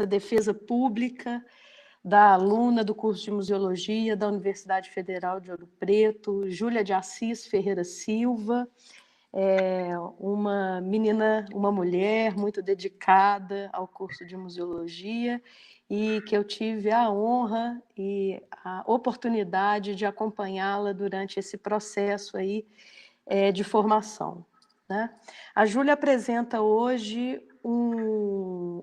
defesa pública da aluna do curso de Museologia da Universidade Federal de Ouro Preto, Júlia de Assis Ferreira Silva, uma menina, uma mulher muito dedicada ao curso de Museologia e que eu tive a honra e a oportunidade de acompanhá-la durante esse processo aí de formação, né? A Júlia apresenta hoje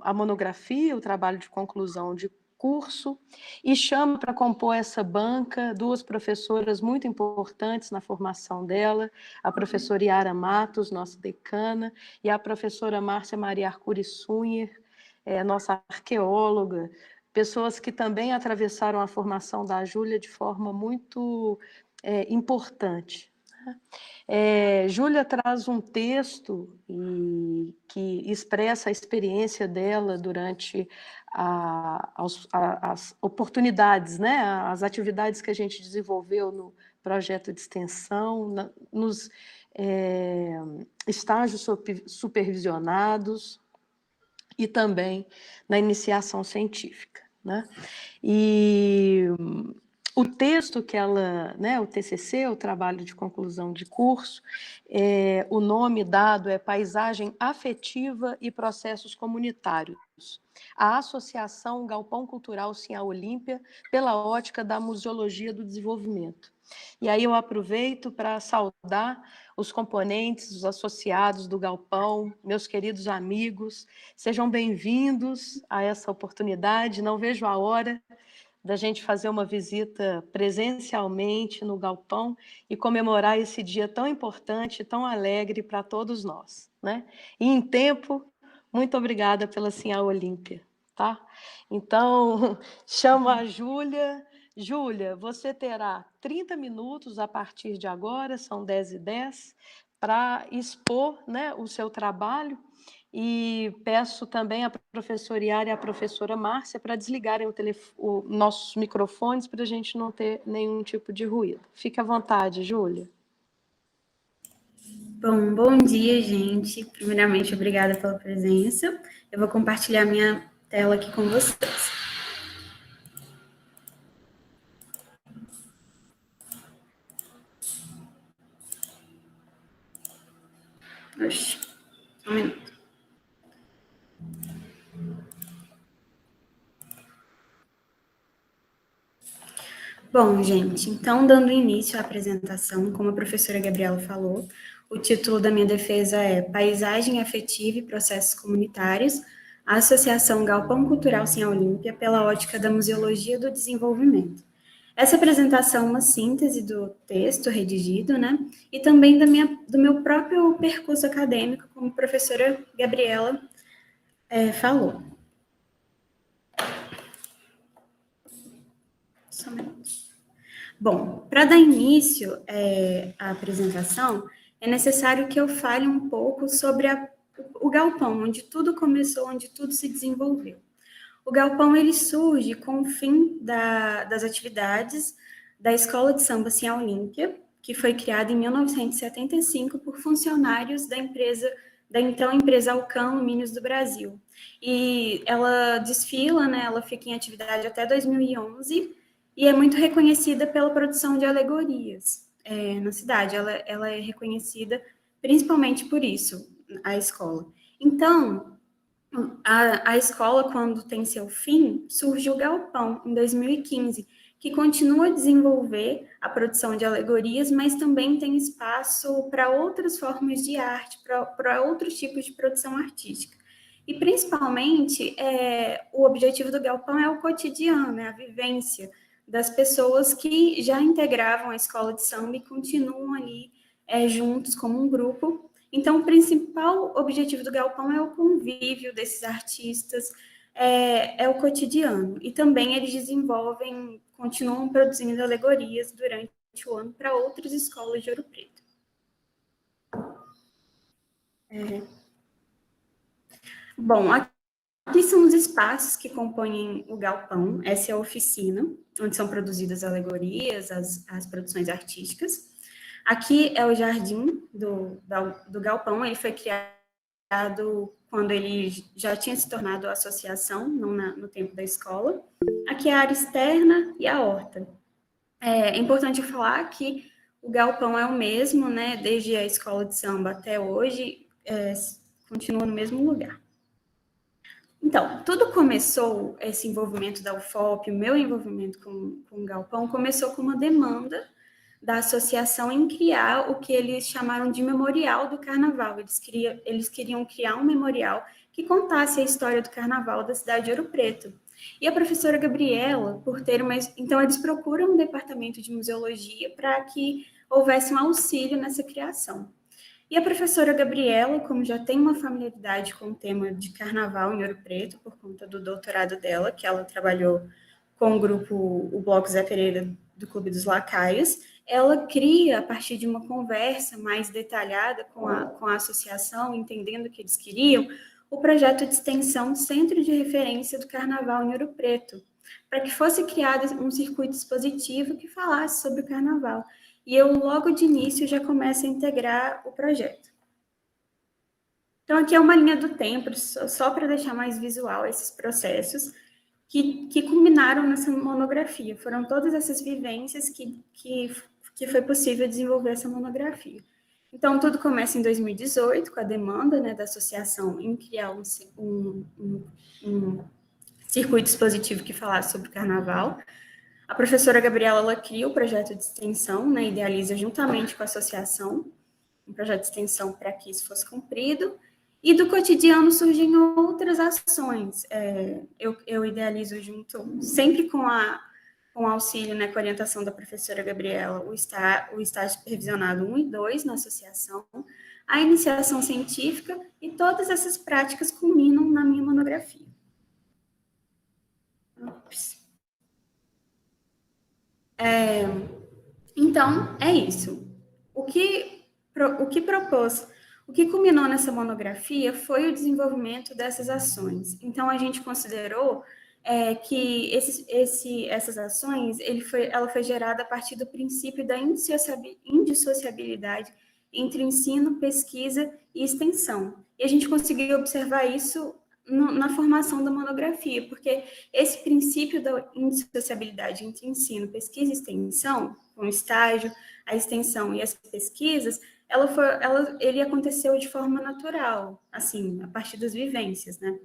a monografia, o trabalho de conclusão de curso, e chama para compor essa banca duas professoras muito importantes na formação dela, a professora Yara Matos, nossa decana, e a professora Márcia Maria Arcuri Sunher, nossa arqueóloga, pessoas que também atravessaram a formação da Júlia de forma muito importante. Júlia traz um texto que expressa a experiência dela durante as oportunidades, né? As atividades que a gente desenvolveu no projeto de extensão, nos estágios supervisionados e também na iniciação científica, né? E o texto que ela, né, o TCC, o trabalho de conclusão de curso, o nome dado é Paisagem Afetiva e Processos Comunitários, a Associação Galpão Cultural Sinhá Olímpia pela ótica da Museologia do Desenvolvimento. E aí eu aproveito para saudar os componentes, os associados do Galpão, meus queridos amigos, sejam bem-vindos a essa oportunidade, não vejo a hora da gente fazer uma visita presencialmente no Galpão e comemorar esse dia tão importante, tão alegre para todos nós, né? E em tempo, muito obrigada pela Sinhá Olímpia, tá? Então, chamo a Júlia. Júlia, você terá 30 minutos a partir de agora, são 10h10, para expor, né, o seu trabalho. E peço também à professora Yara e à professora Márcia para desligarem os nossos microfones para a gente não ter nenhum tipo de ruído. Fique à vontade, Júlia. Bom dia, gente. Primeiramente, obrigada pela presença. Eu vou compartilhar minha tela aqui com vocês. Oxi, só um minuto. Bom, gente, então, dando início à apresentação, como a professora Gabriela falou, o título da minha defesa é Paisagem Afetiva e Processos Comunitários, a Associação Galpão Cultural Sinhá Olímpia pela ótica da Museologia do Desenvolvimento. Essa apresentação é uma síntese do texto redigido, né, e também do meu próprio percurso acadêmico, como a professora Gabriela falou. Só um minuto. Bom, para dar início à apresentação, é necessário que eu fale um pouco sobre o Galpão, onde tudo começou, onde tudo se desenvolveu. O Galpão ele surge com o fim das atividades da Escola de Samba Sinhá Olímpia, que foi criada em 1975 por funcionários da então empresa Alcan Alumínios do Brasil. E ela desfila, né, ela fica em atividade até 2011 e é muito reconhecida pela produção de alegorias na cidade. Ela é reconhecida principalmente por isso, a escola. Então, a escola, quando tem seu fim, surge o Galpão, em 2015, que continua a desenvolver a produção de alegorias, mas também tem espaço para outras formas de arte, para outros tipos de produção artística. E, principalmente, o objetivo do Galpão é o cotidiano, é a vivência das pessoas que já integravam a escola de samba e continuam ali juntos como um grupo. Então, o principal objetivo do Galpão é o convívio desses artistas, é o cotidiano. E também eles continuam produzindo alegorias durante o ano para outras escolas de Ouro Preto. Bom, aqui são os espaços que compõem o Galpão. Essa é a oficina, onde são produzidas alegorias, as produções artísticas. Aqui é o jardim do Galpão, ele foi criado quando ele já tinha se tornado associação, não no tempo da escola. Aqui é a área externa e a horta. É importante falar que o galpão é o mesmo, né? Desde a escola de samba até hoje, continua no mesmo lugar. Então, tudo começou, esse envolvimento da UFOP, o meu envolvimento com o galpão, começou com uma demanda da associação em criar o que eles chamaram de memorial do carnaval. Eles queriam criar um memorial que contasse a história do carnaval da cidade de Ouro Preto. E a professora Gabriela, por ter uma... Então, eles procuram um departamento de museologia para que houvesse um auxílio nessa criação. E a professora Gabriela, como já tem uma familiaridade com o tema de carnaval em Ouro Preto, por conta do doutorado dela, que ela trabalhou com o grupo, o Bloco Zé Pereira do Clube dos Lacaios, ela cria, a partir de uma conversa mais detalhada com a associação, entendendo o que eles queriam, o projeto de extensão Centro de Referência do Carnaval em Ouro Preto, para que fosse criado um circuito expositivo que falasse sobre o carnaval. E eu, logo de início, já começo a integrar o projeto. Então, aqui é uma linha do tempo, só para deixar mais visual esses processos que culminaram nessa monografia. Foram todas essas vivências que foi possível desenvolver essa monografia. Então, tudo começa em 2018, com a demanda, né, da associação em criar um circuito expositivo que falasse sobre o carnaval. A professora Gabriela, ela cria o projeto de extensão, né, idealiza juntamente com a associação um projeto de extensão para que isso fosse cumprido, e do cotidiano surgem outras ações. Eu idealizo junto, sempre com o auxílio, né, com a orientação da professora Gabriela, o estágio supervisionado 1 e 2 na associação, a iniciação científica, e todas essas práticas culminam na minha monografia. Então, é isso. O que culminou nessa monografia foi o desenvolvimento dessas ações. Então, a gente considerou que essas ações, ela foi gerada a partir do princípio da indissociabilidade entre ensino, pesquisa e extensão. E a gente conseguiu observar isso na formação da monografia, porque esse princípio da indissociabilidade entre ensino, pesquisa e extensão, com o estágio, a extensão e as pesquisas, ele aconteceu de forma natural, assim, a partir das vivências, né?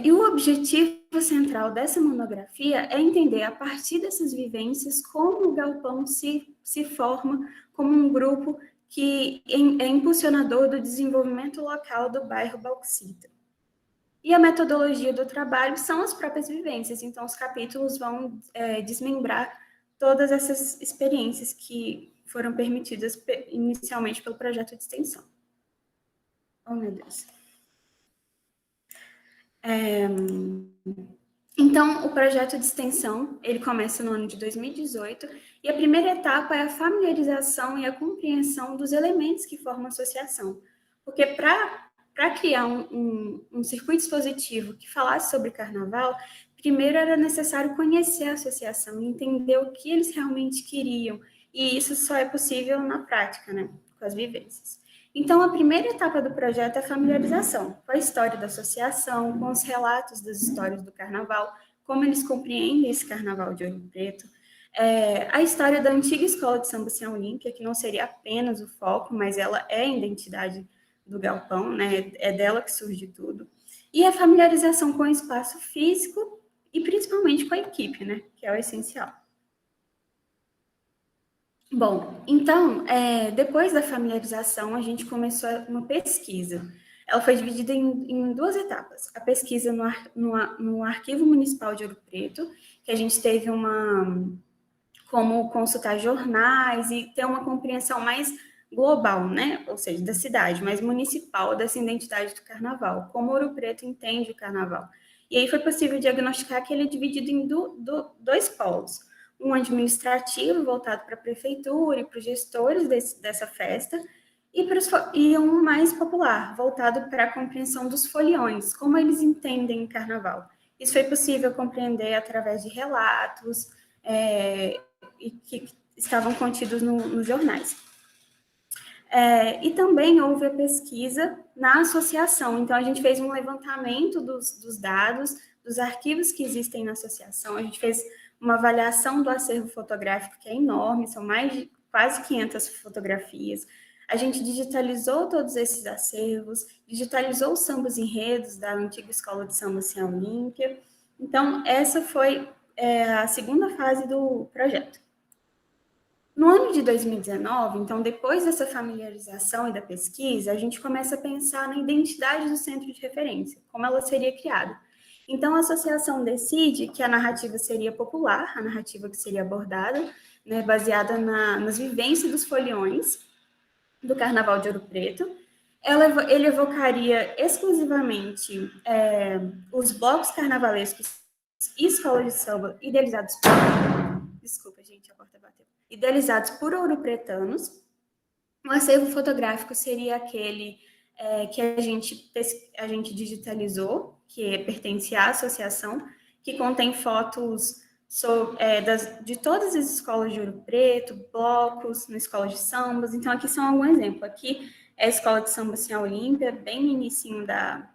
E o objetivo central dessa monografia é entender, a partir dessas vivências, como o Galpão se forma como um grupo que é impulsionador do desenvolvimento local do bairro Bauxita. E a metodologia do trabalho são as próprias vivências, então os capítulos vão desmembrar todas essas experiências que foram permitidas inicialmente pelo projeto de extensão. Oh, meu Deus. Então, o projeto de extensão, ele começa no ano de 2018, e a primeira etapa é a familiarização e a compreensão dos elementos que formam a associação. Porque para criar um circuito expositivo que falasse sobre carnaval, primeiro era necessário conhecer a associação, entender o que eles realmente queriam, e isso só é possível na prática, né, com as vivências. Então, a primeira etapa do projeto é a familiarização, com a história da associação, com os relatos das histórias do carnaval, como eles compreendem esse carnaval de Ouro Preto, a história da antiga escola de samba Sem Olímpia, que não seria apenas o foco, mas ela é a identidade do Galpão, né? É dela que surge tudo. E a familiarização com o espaço físico e principalmente com a equipe, né? Que é o essencial. Bom, então, depois da familiarização, a gente começou uma pesquisa. Ela foi dividida em duas etapas. A pesquisa no Arquivo Municipal de Ouro Preto, que a gente teve como consultar jornais e ter uma compreensão mais global, né? Ou seja, da cidade, mais municipal, dessa identidade do carnaval, como Ouro Preto entende o carnaval. E aí foi possível diagnosticar que ele é dividido em dois polos. Um administrativo, voltado para a prefeitura e para os gestores dessa festa, e um mais popular, voltado para a compreensão dos foliões, como eles entendem o carnaval. Isso foi possível compreender através de relatos e que estavam contidos nos jornais. E também houve a pesquisa na associação. Então, a gente fez um levantamento dos dados, dos arquivos que existem na associação. A gente fez uma avaliação do acervo fotográfico, que é enorme, são mais de quase 500 fotografias. A gente digitalizou todos esses acervos, digitalizou os sambas enredos da antiga escola de samba Cian Olímpia. Então, essa foi a segunda fase do projeto. No ano de 2019, então, depois dessa familiarização e da pesquisa, a gente começa a pensar na identidade do centro de referência, como ela seria criada. Então, a associação decide que a narrativa seria popular, a narrativa que seria abordada, né, baseada nas vivências dos foliões do Carnaval de Ouro Preto. Ele evocaria exclusivamente os blocos carnavalescos e escolas de samba idealizados por... Desculpa, gente, a porta bateu. Idealizados por ouropretanos. O acervo fotográfico seria aquele que a gente digitalizou, que pertence à associação, que contém fotos de todas as escolas de Ouro Preto, blocos, na escola de sambas. Então, aqui são algum exemplo. Aqui é a escola de samba Cian Olímpia, bem no inicinho da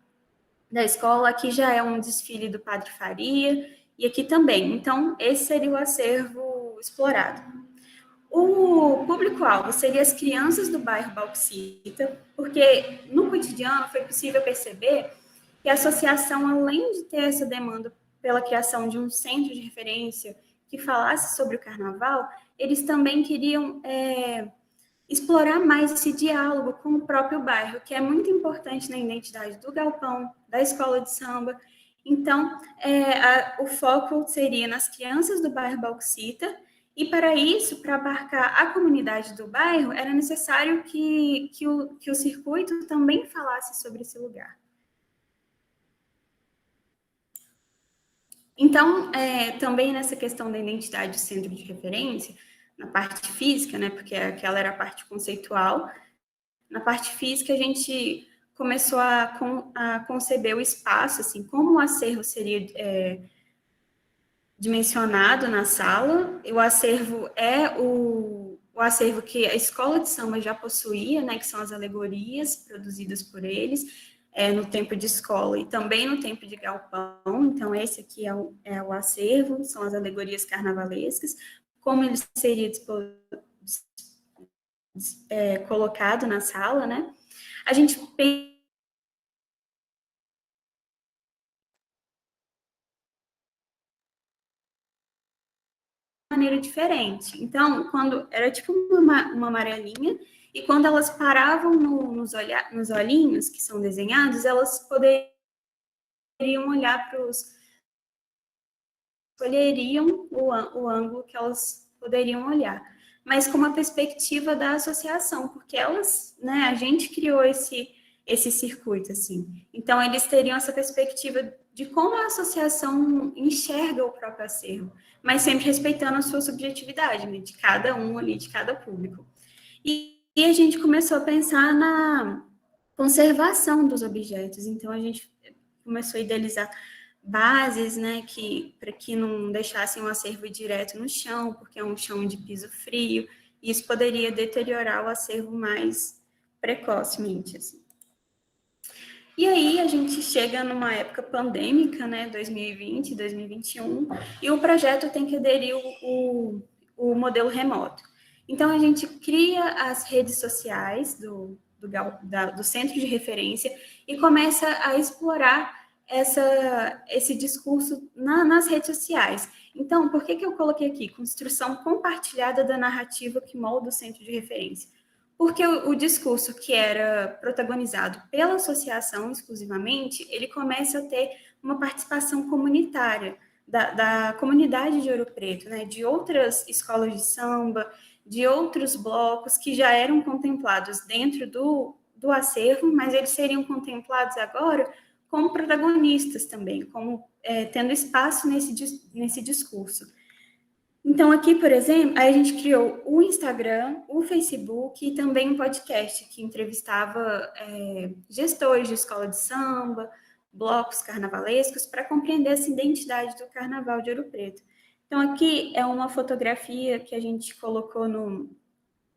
escola. Aqui já é um desfile do Padre Faria, e aqui também. Então, esse seria o acervo explorado. O público-alvo seria as crianças do bairro Bauxita, porque no cotidiano foi possível perceber que a associação, além de ter essa demanda pela criação de um centro de referência que falasse sobre o carnaval, eles também queriam explorar mais esse diálogo com o próprio bairro, que é muito importante na identidade do galpão, da escola de samba. Então, o foco seria nas crianças do bairro Bauxita, e para isso, para abarcar a comunidade do bairro, era necessário que o circuito também falasse sobre esse lugar. Então, também nessa questão da identidade do centro de referência, na parte física, né, porque aquela era a parte conceitual, na parte física a gente começou a conceber o espaço, assim, como o acervo seria dimensionado na sala. O acervo é o acervo que a escola de samba já possuía, né, que são as alegorias produzidas por eles no tempo de escola e também no tempo de galpão. Então, esse aqui é o acervo, são as alegorias carnavalescas, como ele seria colocado na sala, né? A gente pensa maneira diferente. Então, quando era tipo uma amarelinha, e quando elas paravam nos olhinhos que são desenhados, elas poderiam olhar para os... escolheriam o ângulo que elas poderiam olhar, mas com uma perspectiva da associação, porque elas, né, a gente criou esse circuito, assim. Então, eles teriam essa perspectiva de como a associação enxerga o próprio acervo, mas sempre respeitando a sua subjetividade, né, de cada um ali, de cada público. E a gente começou a pensar na conservação dos objetos, então a gente começou a idealizar bases, né, para que não deixassem o acervo direto no chão, porque é um chão de piso frio, e isso poderia deteriorar o acervo mais precocemente, assim. E aí a gente chega numa época pandêmica, né, 2020, 2021, e o projeto tem que aderir o modelo remoto. Então, a gente cria as redes sociais do centro de referência e começa a explorar esse discurso nas redes sociais. Então, por que eu coloquei aqui? Construção compartilhada da narrativa que molda o centro de referência. Porque o discurso que era protagonizado pela associação exclusivamente, ele começa a ter uma participação comunitária da comunidade de Ouro Preto, né? De outras escolas de samba, de outros blocos que já eram contemplados dentro do acervo, mas eles seriam contemplados agora como protagonistas também, como tendo espaço nesse discurso. Então, aqui, por exemplo, a gente criou o Instagram, o Facebook e também um podcast que entrevistava gestores de escola de samba, blocos carnavalescos, para compreender essa identidade do Carnaval de Ouro Preto. Então, aqui é uma fotografia que a gente colocou no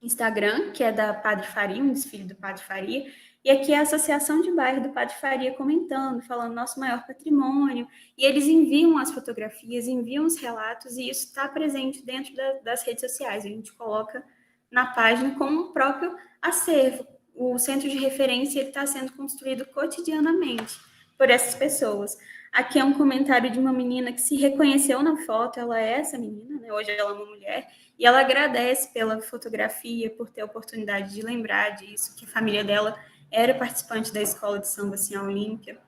Instagram, que é da Padre Faria, um desfile do Padre Faria, e aqui é a Associação de Bairro do Padre Faria comentando, falando nosso maior patrimônio, e eles enviam as fotografias, enviam os relatos, e isso está presente dentro das redes sociais. A gente coloca na página como o próprio acervo. O centro de referência está sendo construído cotidianamente por essas pessoas. Aqui é um comentário de uma menina que se reconheceu na foto, ela é essa menina, né? Hoje ela é uma mulher, e ela agradece pela fotografia, por ter a oportunidade de lembrar disso, que a família dela era participante da escola de samba assim, a Olímpia.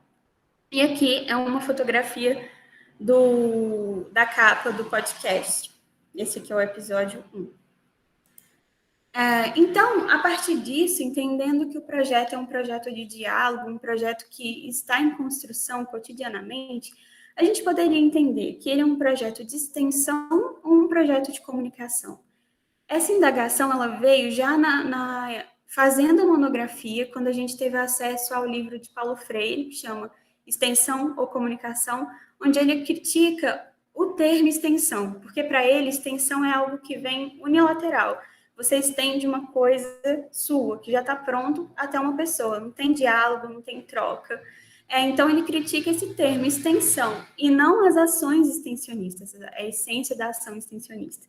E aqui é uma fotografia da capa do podcast. Esse aqui é o episódio 1. Então, a partir disso, entendendo que o projeto é um projeto de diálogo, um projeto que está em construção cotidianamente, a gente poderia entender que ele é um projeto de extensão ou um projeto de comunicação. Essa indagação ela veio já fazendo a monografia, quando a gente teve acesso ao livro de Paulo Freire, que chama Extensão ou Comunicação, onde ele critica o termo extensão, porque para ele extensão é algo que vem unilateral. Você estende uma coisa sua, que já está pronto, até uma pessoa. Não tem diálogo, não tem troca. Então, ele critica esse termo, extensão, e não as ações extensionistas, a essência da ação extensionista.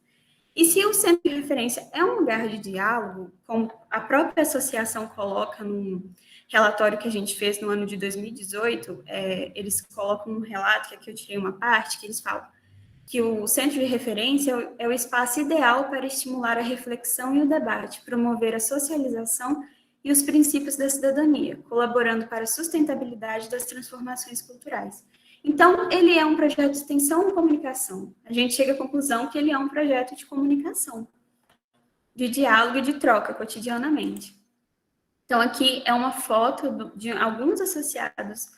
E se o centro de referência é um lugar de diálogo, como a própria associação coloca num relatório que a gente fez no ano de 2018, eles colocam um relato, que aqui eu tirei uma parte, que eles falam que o centro de referência é o espaço ideal para estimular a reflexão e o debate, promover a socialização e os princípios da cidadania, colaborando para a sustentabilidade das transformações culturais. Então, ele é um projeto de extensão e comunicação. A gente chega à conclusão que ele é um projeto de comunicação, de diálogo e de troca cotidianamente. Então, aqui é uma foto de alguns associados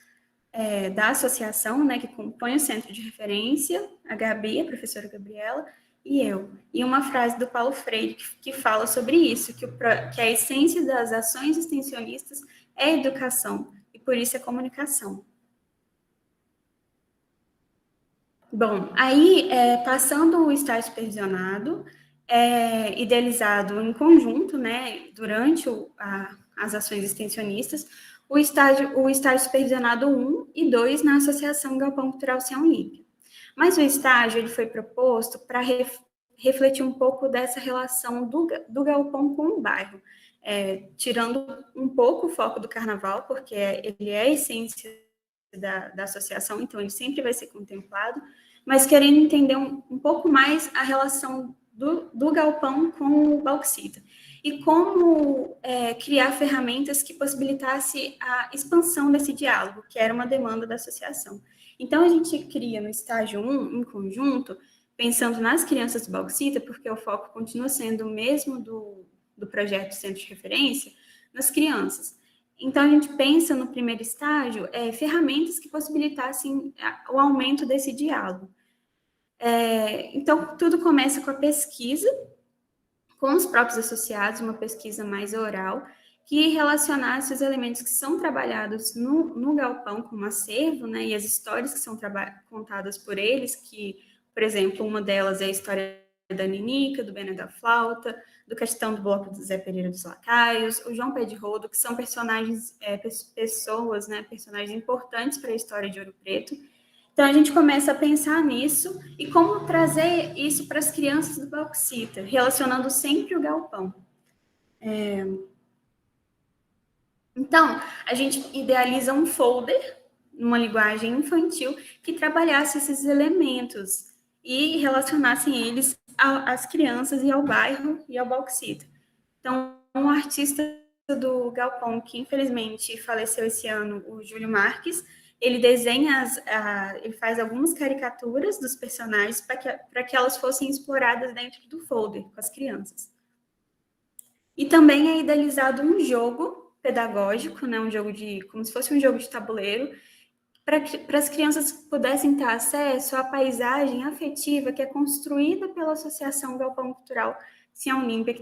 da associação, né, que compõe o centro de referência, a Gabi, a professora Gabriela, e eu. E uma frase do Paulo Freire que fala sobre isso, que a essência das ações extensionistas é a educação, e por isso é comunicação. Bom, aí, passando o estágio supervisionado, idealizado em conjunto, né, durante as ações extensionistas, o estágio supervisionado 1 e 2 na Associação Galpão Cultural Sião Olímpia. Mas o estágio ele foi proposto para refletir um pouco dessa relação do galpão com o bairro, tirando um pouco o foco do carnaval, porque ele é a essência da associação, então ele sempre vai ser contemplado, mas querendo entender um pouco mais a relação do galpão com o bauxita e como criar ferramentas que possibilitasse a expansão desse diálogo, que era uma demanda da associação. Então, a gente cria no estágio 1, em conjunto, pensando nas crianças do bauxita, porque o foco continua sendo o mesmo do projeto Centro de Referência, nas crianças. Então, a gente pensa no primeiro estágio ferramentas que possibilitassem o aumento desse diálogo. Então, tudo começa com a pesquisa, com os próprios associados, uma pesquisa mais oral, que relacionasse os elementos que são trabalhados no galpão como acervo, né, e as histórias que são contadas por eles, que, por exemplo, uma delas é a história da Ninica, do Bené da Flauta, do Castão do Bloco do Zé Pereira dos Lacaios, o João Pé de Rodo, que são personagens, pessoas, né, personagens importantes para a história de Ouro Preto. Então, a gente começa a pensar nisso e como trazer isso para as crianças do bauxita, relacionando sempre o galpão. Então, a gente idealiza um folder, numa linguagem infantil, que trabalhasse esses elementos e relacionassem eles às crianças e ao bairro e ao bauxita. Então, um artista do galpão, que infelizmente faleceu esse ano, o Júlio Marques, ele desenha, ele faz algumas caricaturas dos personagens para que elas fossem exploradas dentro do folder com as crianças. E também é idealizado um jogo pedagógico, né, um jogo como se fosse um jogo de tabuleiro, para as crianças pudessem ter acesso à paisagem afetiva que é construída pela Associação Galpão Cultural Sião Olímpia,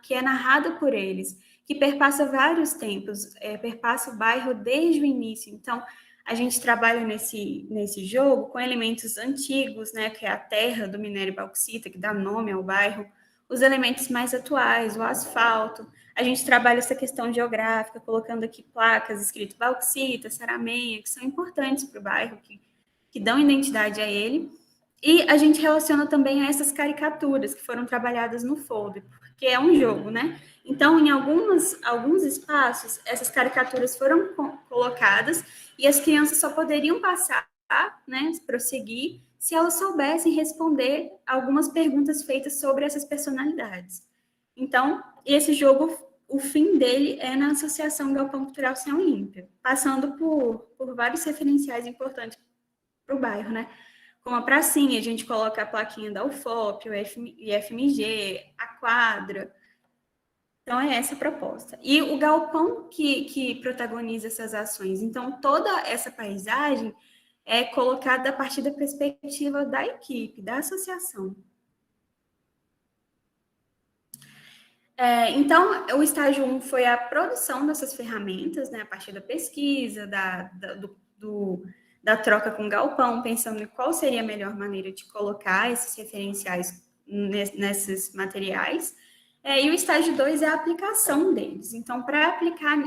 que é narrada por eles, que perpassa vários tempos, perpassa o bairro desde o início. Então, a gente trabalha nesse jogo com elementos antigos, né, que é a terra do minério bauxita, que dá nome ao bairro, os elementos mais atuais, o asfalto. A gente trabalha essa questão geográfica, colocando aqui placas escrito bauxita, saramenha, que são importantes para o bairro, que dão identidade a ele. E a gente relaciona também a essas caricaturas que foram trabalhadas no folder, porque é um jogo, né? Então, em alguns espaços, essas caricaturas foram colocadas e as crianças só poderiam passar, né, prosseguir, se elas soubessem responder algumas perguntas feitas sobre essas personalidades. Então, esse jogo, o fim dele é na Associação Galpão Cultural Céu Olímpia, passando por vários referenciais importantes para o bairro, né? Como a pracinha, a gente coloca a plaquinha da UFOP, o IFMG, a quadra. Então, é essa a proposta. E o galpão que protagoniza essas ações. Então, toda essa paisagem é colocada a partir da perspectiva da equipe, da associação. Então, o estágio 1 foi a produção dessas ferramentas, né, a partir da pesquisa, da troca com o galpão, pensando em qual seria a melhor maneira de colocar esses referenciais nesses materiais. E o estágio 2 é a aplicação deles. Então, para aplicar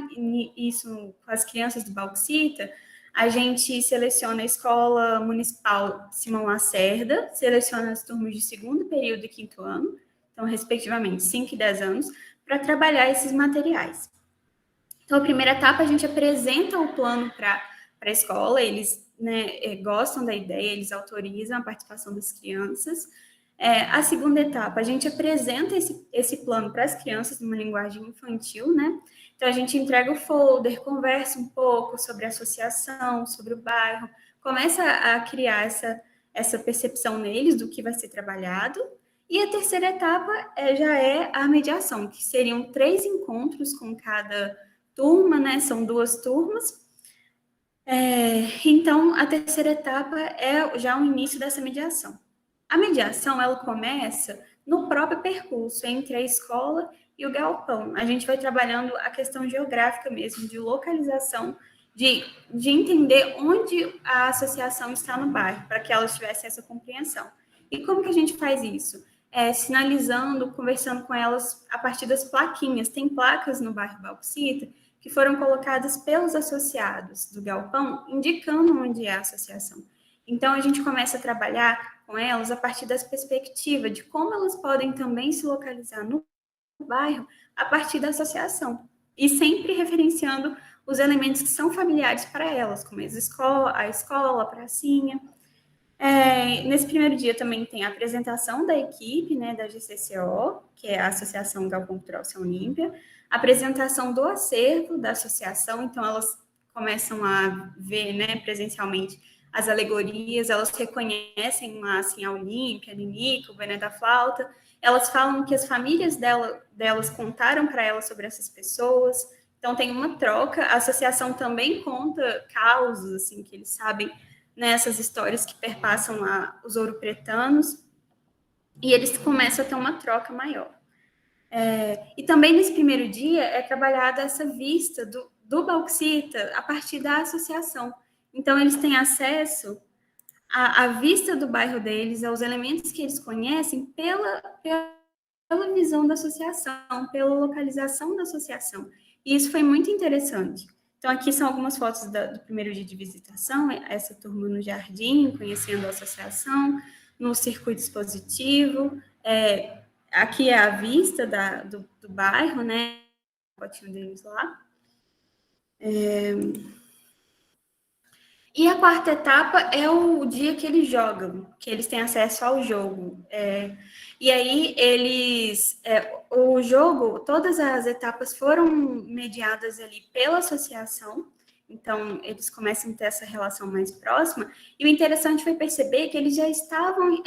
isso com as crianças do Bauxita, a gente seleciona a Escola Municipal Simão Lacerda, seleciona as turmas de segundo período e quinto ano, então, respectivamente, 5 e 10 anos, para trabalhar esses materiais. Então, a primeira etapa, a gente apresenta o plano para a escola, eles, né, gostam da ideia, eles autorizam a participação das crianças. A segunda etapa, a gente apresenta esse plano para as crianças numa linguagem infantil, né? Então, a gente entrega o folder, conversa um pouco sobre a associação, sobre o bairro, começa a criar essa percepção neles do que vai ser trabalhado. E a terceira etapa já é a mediação, que seriam 3 encontros com cada turma, né? São 2 turmas. Então, a terceira etapa é já o início dessa mediação. A mediação, ela começa no próprio percurso entre a escola e o galpão. A gente vai trabalhando a questão geográfica mesmo, de localização, de entender onde a associação está no bairro, para que elas tivessem essa compreensão. E como que a gente faz isso? Sinalizando, conversando com elas a partir das plaquinhas. Tem placas no bairro Bauxita que foram colocadas pelos associados do galpão, indicando onde é a associação. Então, a gente começa a trabalhar com elas a partir das perspectivas de como elas podem também se localizar no bairro a partir da associação. E sempre referenciando os elementos que são familiares para elas, como a escola, a pracinha. Nesse primeiro dia também tem a apresentação da equipe, né, da GCCO, que é a Associação Galpão Cultural Céu Olímpia, a apresentação do acervo da associação, então elas começam a ver, né, presencialmente as alegorias, elas reconhecem assim, a Olímpia, a Ninico, o Bené da Flauta, elas falam que as famílias delas contaram para elas sobre essas pessoas, então tem uma troca, a associação também conta causos, assim, que eles sabem, nessas histórias que perpassam lá os ouropretanos, e eles começam a ter uma troca maior. E também nesse primeiro dia é trabalhada essa vista do Bauxita a partir da associação. Então, eles têm acesso à vista do bairro deles, aos elementos que eles conhecem pela visão da associação, pela localização da associação. E isso foi muito interessante. Então, aqui são algumas fotos do primeiro dia de visitação, essa turma no jardim, conhecendo a associação, no circuito expositivo. Aqui é a vista do bairro, né? O potinho deles lá. E a quarta etapa é o dia que eles jogam, que eles têm acesso ao jogo. E aí, o jogo, todas as etapas foram mediadas ali pela associação, então eles começam a ter essa relação mais próxima. E o interessante foi perceber que eles já estavam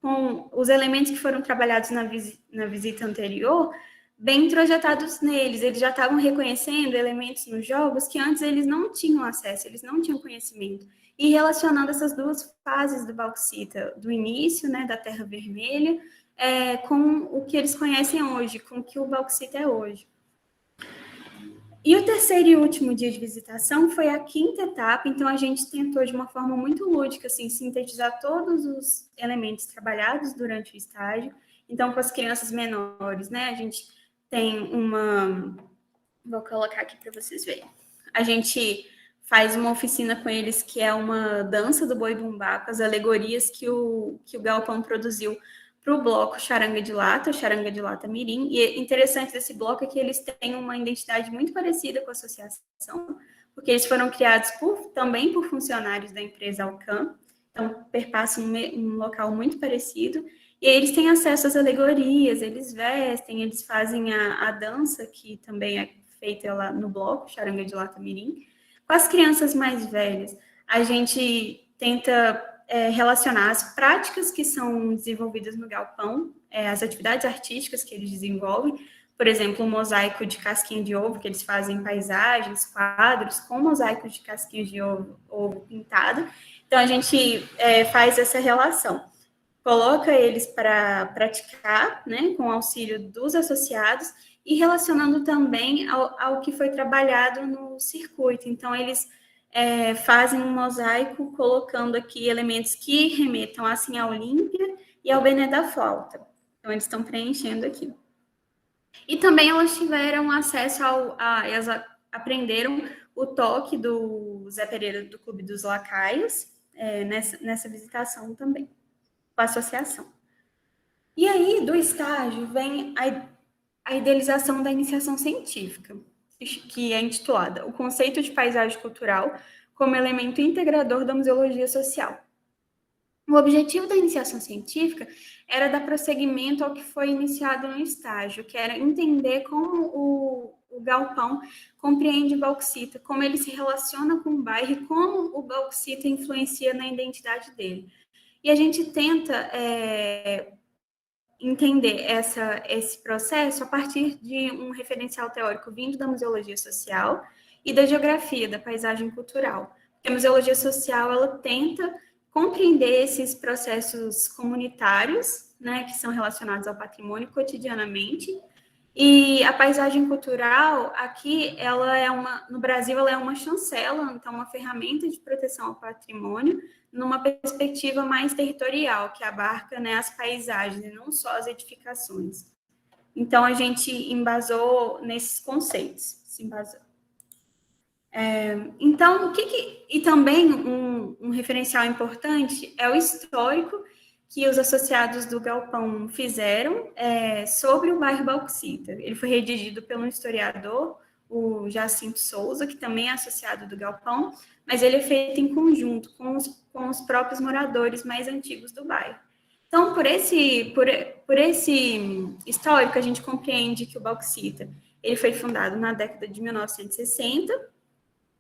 com os elementos que foram trabalhados na visita anterior, bem introjetados neles, eles já estavam reconhecendo elementos nos jogos que antes eles não tinham acesso, eles não tinham conhecimento, e relacionando essas 2 fases do Bauxita, do início, né, da Terra Vermelha, com o que eles conhecem hoje, com o que o Bauxita é hoje. E o terceiro e último dia de visitação foi a quinta etapa, então a gente tentou de uma forma muito lúdica, assim, sintetizar todos os elementos trabalhados durante o estágio Então, com as crianças menores, né, a gente tem uma... Vou colocar aqui para vocês verem. A gente faz uma oficina com eles que é uma dança do boi bumbá, com as alegorias que o Galpão produziu para o bloco Charanga de Lata Mirim. E interessante desse bloco é que eles têm uma identidade muito parecida com a associação, porque eles foram criados também por funcionários da empresa Alcan, então perpassam um local muito parecido. E eles têm acesso às alegorias, eles vestem, eles fazem a dança, que também é feita lá no bloco Charanga de Lata Mirim. Com as crianças mais velhas, a gente tenta relacionar as práticas que são desenvolvidas no galpão, as atividades artísticas que eles desenvolvem, por exemplo, o mosaico de casquinha de ovo, que eles fazem paisagens, quadros, com mosaicos de casquinha de ovo pintado. Então, a gente faz essa relação. Coloca eles para praticar, né, com o auxílio dos associados, e relacionando também ao que foi trabalhado no circuito. Então, eles fazem um mosaico colocando aqui elementos que remetam assim à Olímpia e ao Bené da Flauta. Então, eles estão preenchendo aqui. E também elas tiveram acesso elas aprenderam o toque do Zé Pereira do Clube dos Lacaios nessa visitação também, com a associação. E aí, do estágio, vem a idealização da iniciação científica, que é intitulada O Conceito de Paisagem Cultural como Elemento Integrador da Museologia Social. O objetivo da iniciação científica era dar prosseguimento ao que foi iniciado no estágio, que era entender como o galpão compreende o bauxita, como ele se relaciona com o bairro e como o bauxita influencia na identidade dele. E a gente tenta entender esse processo a partir de um referencial teórico vindo da museologia social e da geografia, da paisagem cultural. Porque a museologia social, ela tenta compreender esses processos comunitários, né, que são relacionados ao patrimônio cotidianamente, e a paisagem cultural, aqui, no Brasil, ela é uma chancela, então uma ferramenta de proteção ao patrimônio, numa perspectiva mais territorial, que abarca, né, as paisagens e não só as edificações. Então, a gente embasou nesses conceitos, se embasou. Então, e também um referencial importante é o histórico que os associados do Galpão fizeram sobre o bairro Bauxita. Ele foi redigido pelo historiador, o Jacinto Souza, que também é associado do Galpão, mas ele é feito em conjunto com os próprios moradores mais antigos do bairro. Então, por esse histórico, a gente compreende que o Bauxita ele foi fundado na década de 1960.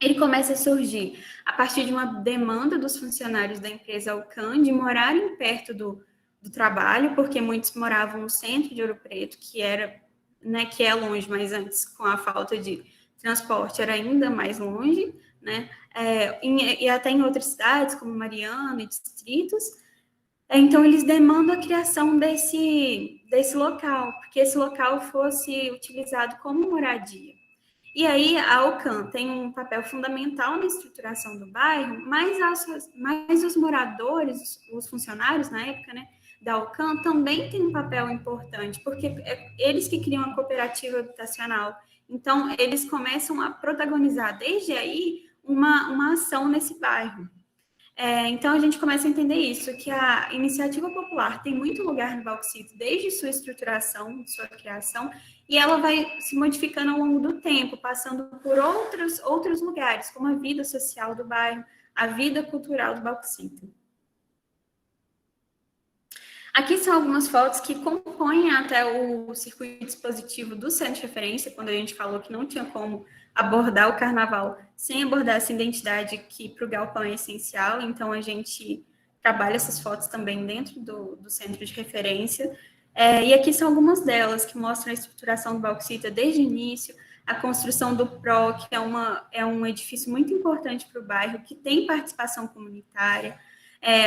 Ele começa a surgir a partir de uma demanda dos funcionários da empresa Alcan de morarem perto do trabalho, porque muitos moravam no centro de Ouro Preto, que é longe, mas antes, com a falta de transporte, era ainda mais longe, né? E até em outras cidades, como Mariana e distritos. Então, eles demandam a criação desse local, porque esse local fosse utilizado como moradia. E aí, a Alcan tem um papel fundamental na estruturação do bairro, mas os moradores, os funcionários, na época, né, da Alcan, também têm um papel importante, porque é eles que criam a cooperativa habitacional. Então, eles começam a protagonizar, desde aí, uma ação nesse bairro. Então, a gente começa a entender isso, que a iniciativa popular tem muito lugar no Bauxita, desde sua estruturação, sua criação, e ela vai se modificando ao longo do tempo, passando por outros lugares, como a vida social do bairro, a vida cultural do Bauxita. Aqui são algumas fotos que compõem até o circuito expositivo do Centro de Referência, quando a gente falou que não tinha como abordar o carnaval sem abordar essa identidade que para o Galpão é essencial. Então, a gente trabalha essas fotos também dentro do Centro de Referência. E aqui são algumas delas que mostram a estruturação do Bauxita desde o início, a construção do PRO, que é um edifício muito importante para o bairro, que tem participação comunitária.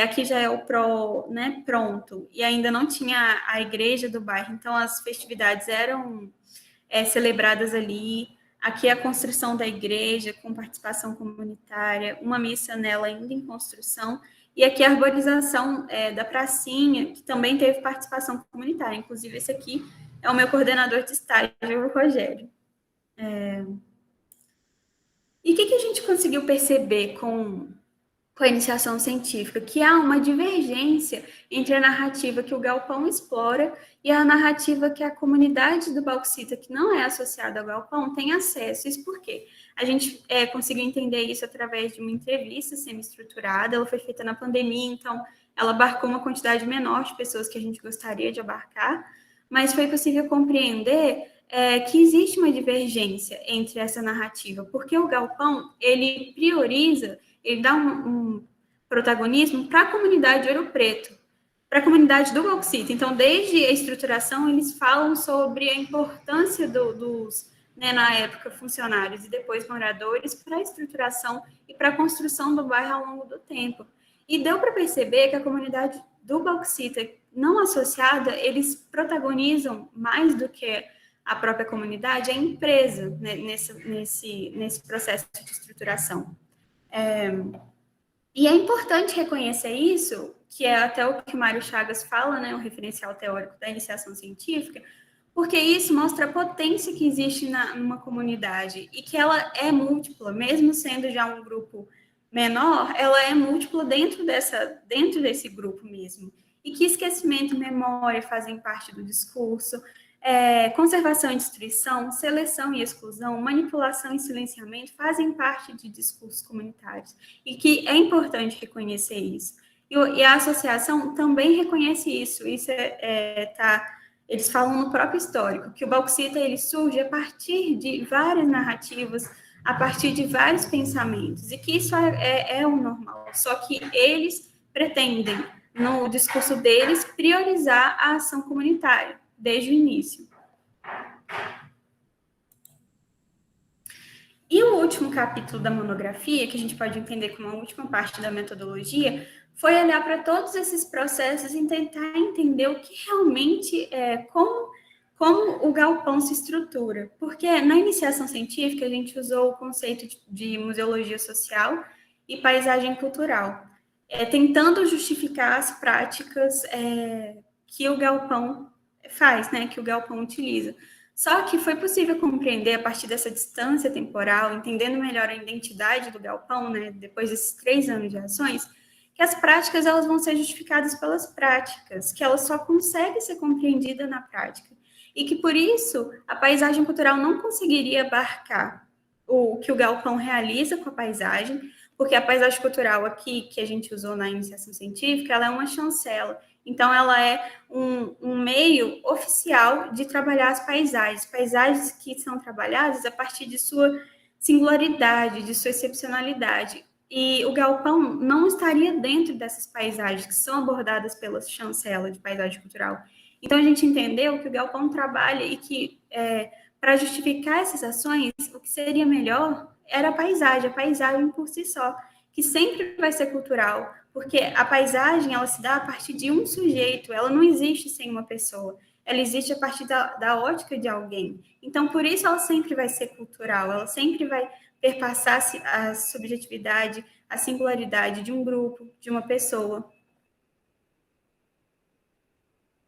Aqui já é o PRO, né, pronto, e ainda não tinha a igreja do bairro, então as festividades eram celebradas ali. Aqui a construção da igreja com participação comunitária, uma missa nela ainda em construção, e aqui a arborização da pracinha, que também teve participação comunitária. Inclusive, esse aqui é o meu coordenador de estágio, o Rogério. E o que a gente conseguiu perceber com a iniciação científica? Que há uma divergência entre a narrativa que o Galpão explora e a narrativa que a comunidade do bauxita, que não é associada ao Galpão, tem acesso. Isso por quê? A gente conseguiu entender isso através de uma entrevista semi-estruturada, ela foi feita na pandemia, então ela abarcou uma quantidade menor de pessoas que a gente gostaria de abarcar, mas foi possível compreender que existe uma divergência entre essa narrativa, porque o Galpão, ele prioriza, ele dá um protagonismo para a comunidade de Ouro Preto, para a comunidade do bauxita. Então, desde a estruturação, eles falam sobre a importância dos, na época, funcionários e depois moradores para a estruturação e para a construção do bairro ao longo do tempo. E deu para perceber que a comunidade do bauxita não associada, eles protagonizam mais do que a própria comunidade, a empresa, né, nesse processo de estruturação. E é importante reconhecer isso, que é até o que o Mário Chagas fala, né, o referencial teórico da iniciação científica, porque isso mostra a potência que existe numa comunidade e que ela é múltipla, mesmo sendo já um grupo menor, ela é múltipla dentro desse grupo mesmo. E que esquecimento e memória fazem parte do discurso, conservação e destruição, seleção e exclusão, manipulação e silenciamento fazem parte de discursos comunitários e que é importante reconhecer isso. E a associação também reconhece isso. Isso eles falam no próprio histórico, que o bauxita ele surge a partir de várias narrativas, a partir de vários pensamentos, e que isso é o normal, só que eles pretendem, no discurso deles, priorizar a ação comunitária desde o início. E o último capítulo da monografia, que a gente pode entender como a última parte da metodologia, foi olhar para todos esses processos e tentar entender o que realmente como o galpão se estrutura. Porque na iniciação científica a gente usou o conceito de museologia social e paisagem cultural, tentando justificar as práticas que o galpão faz, né, que o galpão utiliza. Só que foi possível compreender, a partir dessa distância temporal, entendendo melhor a identidade do galpão, né, depois desses 3 anos de ações, que as práticas elas vão ser justificadas pelas práticas, que elas só conseguem ser compreendidas na prática. E que, por isso, a paisagem cultural não conseguiria abarcar o que o galpão realiza com a paisagem, porque a paisagem cultural aqui, que a gente usou na iniciação científica, ela é uma chancela. Então, ela é um meio oficial de trabalhar as paisagens que são trabalhadas a partir de sua singularidade, de sua excepcionalidade. E o galpão não estaria dentro dessas paisagens que são abordadas pela chancela de paisagem cultural. Então, a gente entendeu que o galpão trabalha e que, para justificar essas ações, o que seria melhor era a paisagem por si só, que sempre vai ser cultural, porque a paisagem ela se dá a partir de um sujeito, ela não existe sem uma pessoa, ela existe a partir da ótica de alguém. Então, por isso ela sempre vai ser cultural, ela sempre vai perpassar a subjetividade, a singularidade de um grupo, de uma pessoa.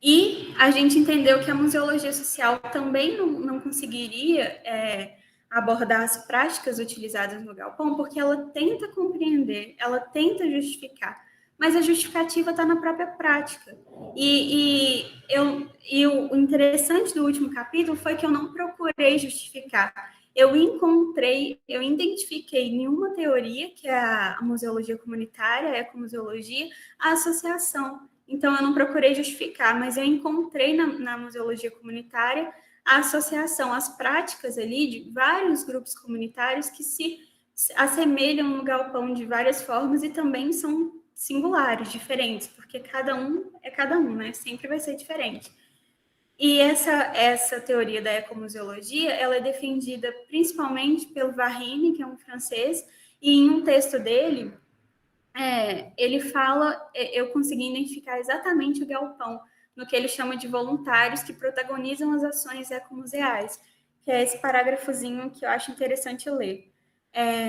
E a gente entendeu que a museologia social também não conseguiria abordar as práticas utilizadas no galpão, porque ela tenta compreender, ela tenta justificar, mas a justificativa está na própria prática. E o interessante do último capítulo foi que eu não procurei justificar. Eu identifiquei em uma teoria, que é a museologia comunitária, a ecomuseologia, a associação. Então, eu não procurei justificar, mas eu encontrei na museologia comunitária a associação, as práticas ali de vários grupos comunitários que se assemelham no galpão de várias formas e também são singulares, diferentes, porque cada um é cada um, né? Sempre vai ser diferente. E essa teoria da ecomuseologia, ela é defendida principalmente pelo Varrine, que é um francês, e em um texto dele, ele fala, eu consegui identificar exatamente o galpão, no que ele chama de voluntários que protagonizam as ações ecomuseais, que é esse parágrafozinho que eu acho interessante ler.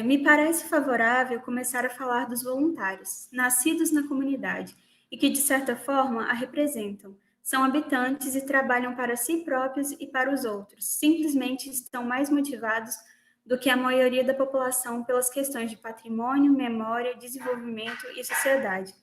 Me parece favorável começar a falar dos voluntários, nascidos na comunidade, e que, de certa forma, a representam. São habitantes e trabalham para si próprios e para os outros. Simplesmente estão mais motivados do que a maioria da população pelas questões de patrimônio, memória, desenvolvimento e sociedade.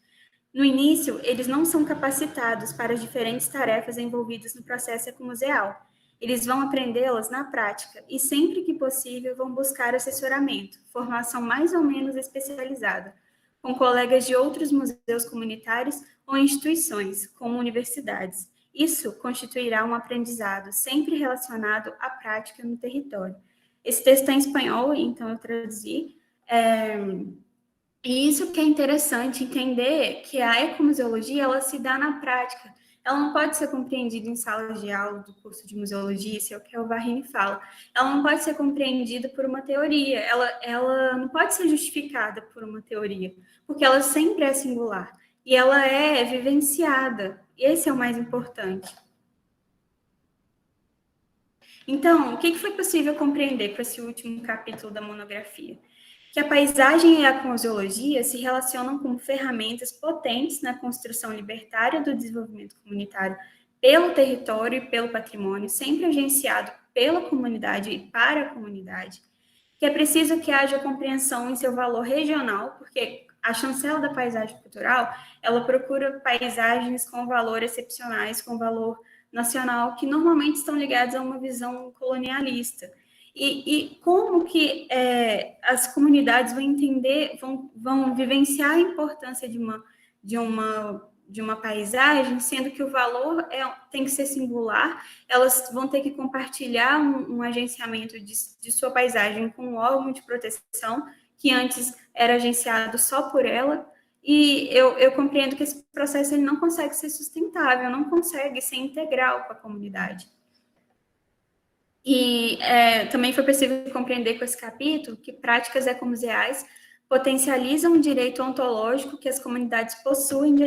No início, eles não são capacitados para as diferentes tarefas envolvidas no processo ecomuseal. Eles vão aprendê-las na prática e, sempre que possível, vão buscar assessoramento, formação mais ou menos especializada, com colegas de outros museus comunitários ou instituições, como universidades. Isso constituirá um aprendizado sempre relacionado à prática no território. Esse texto está em espanhol, então eu traduzi. E isso que é interessante, entender que a ecomuseologia, ela se dá na prática. Ela não pode ser compreendida em salas de aula do curso de museologia, isso é o que o Varrini fala. Ela não pode ser compreendida por uma teoria, ela não pode ser justificada por uma teoria, porque ela sempre é singular. E ela é vivenciada. Esse é o mais importante. Então, o que foi possível compreender com esse último capítulo da monografia? Que a paisagem e a ecomuseologia se relacionam como ferramentas potentes na construção libertária do desenvolvimento comunitário pelo território e pelo patrimônio, sempre agenciado pela comunidade e para a comunidade, que é preciso que haja compreensão em seu valor regional, porque a chancela da paisagem cultural, ela procura paisagens com valor excepcionais, com valor nacional, que normalmente estão ligados a uma visão colonialista. E como que as comunidades vão entender, vão vivenciar a importância de uma paisagem, sendo que o valor tem que ser singular, elas vão ter que compartilhar um agenciamento de sua paisagem com um órgão de proteção, que antes era agenciado só por ela, e eu compreendo que esse processo ele não consegue ser sustentável, não consegue ser integral com a comunidade. E também foi possível compreender com esse capítulo que práticas ecomuseais potencializam o direito ontológico que as comunidades possuem de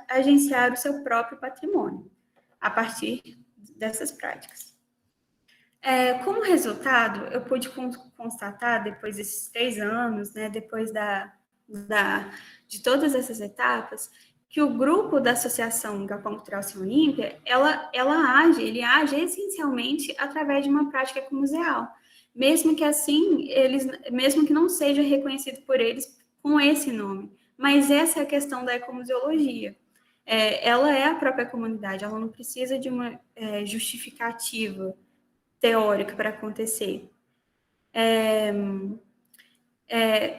agenciar o seu próprio patrimônio, a partir dessas práticas. Como resultado, eu pude constatar, depois desses 3 anos, né, depois de todas essas etapas, que o grupo da Associação Galpão Cultural Sem Olímpia, ele age essencialmente através de uma prática ecomuseal, mesmo que assim, mesmo que não seja reconhecido por eles com esse nome. Mas essa é a questão da ecomuseologia. Ela é a própria comunidade, ela não precisa de uma justificativa teórica para acontecer.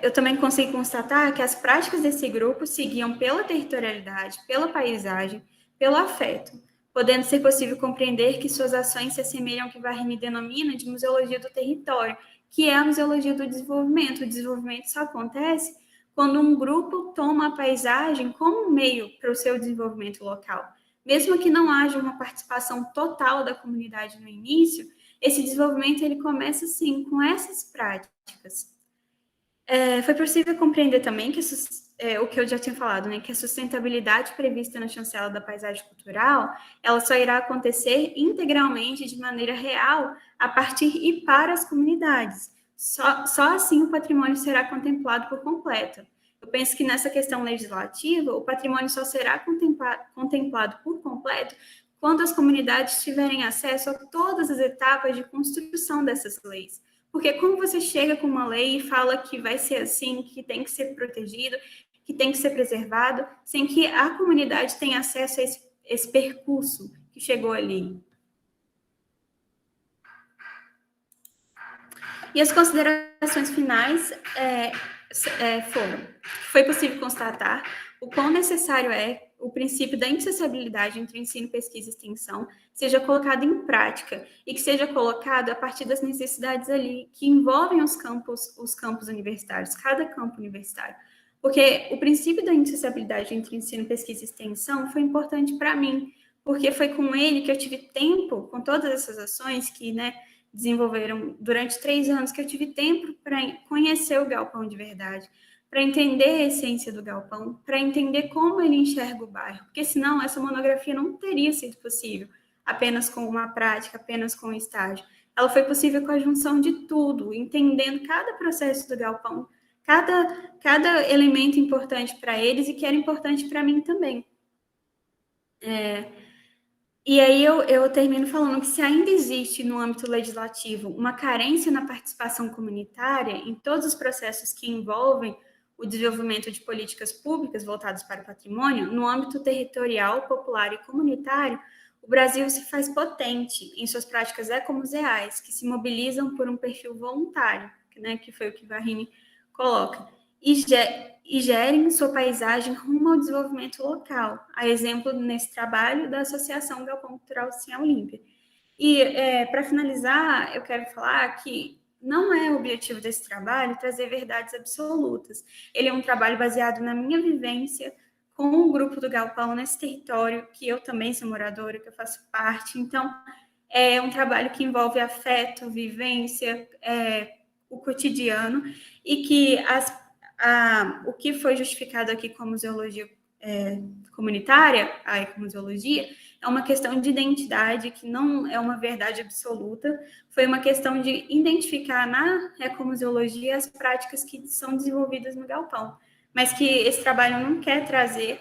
Eu também consigo constatar que as práticas desse grupo seguiam pela territorialidade, pela paisagem, pelo afeto, podendo ser possível compreender que suas ações se assemelham ao que Varrini denomina de museologia do território, que é a museologia do desenvolvimento. O desenvolvimento só acontece quando um grupo toma a paisagem como meio para o seu desenvolvimento local. Mesmo que não haja uma participação total da comunidade no início, esse desenvolvimento ele começa, sim, com essas práticas. Foi possível compreender também que o que eu já tinha falado, né, que a sustentabilidade prevista na chancela da paisagem cultural, ela só irá acontecer integralmente, de maneira real, a partir e para as comunidades. Só assim o patrimônio será contemplado por completo. Eu penso que nessa questão legislativa, o patrimônio só será contemplado por completo quando as comunidades tiverem acesso a todas as etapas de construção dessas leis. Porque como você chega com uma lei e fala que vai ser assim, que tem que ser protegido, que tem que ser preservado, sem que a comunidade tenha acesso a esse percurso que chegou ali. E as considerações finais foi possível constatar o quão necessário é o princípio da indissociabilidade entre ensino, pesquisa e extensão seja colocado em prática e que seja colocado a partir das necessidades ali que envolvem os campos universitários, cada campo universitário. Porque o princípio da indissociabilidade entre ensino, pesquisa e extensão foi importante para mim, porque foi com ele que eu tive tempo, com todas essas ações que, né, desenvolveram durante 3 anos, que eu tive tempo para conhecer o galpão de verdade, para entender a essência do galpão, para entender como ele enxerga o bairro, porque senão essa monografia não teria sido possível apenas com uma prática, apenas com um estágio. ela foi possível com a junção de tudo, entendendo cada processo do galpão, cada elemento importante para eles e que era importante para mim também. E aí eu termino falando que se ainda existe no âmbito legislativo uma carência na participação comunitária em todos os processos que envolvem o desenvolvimento de políticas públicas voltadas para o patrimônio, no âmbito territorial, popular e comunitário, o Brasil se faz potente em suas práticas ecomuseais, que se mobilizam por um perfil voluntário, né, que foi o que Varrini coloca, e gerem sua paisagem rumo ao desenvolvimento local, a exemplo nesse trabalho da Associação Galpão Cultural Sem Olímpia. E, para finalizar, eu quero falar que não é o objetivo desse trabalho trazer verdades absolutas. Ele é um trabalho baseado na minha vivência com o grupo do Galpão nesse território, que eu também sou moradora, que eu faço parte. Então, é um trabalho que envolve afeto, vivência, o cotidiano, e que o que foi justificado aqui como museologia comunitária, a ecomuseologia, é uma questão de identidade, que não é uma verdade absoluta, foi uma questão de identificar na ecomuseologia as práticas que são desenvolvidas no galpão, mas que esse trabalho não quer trazer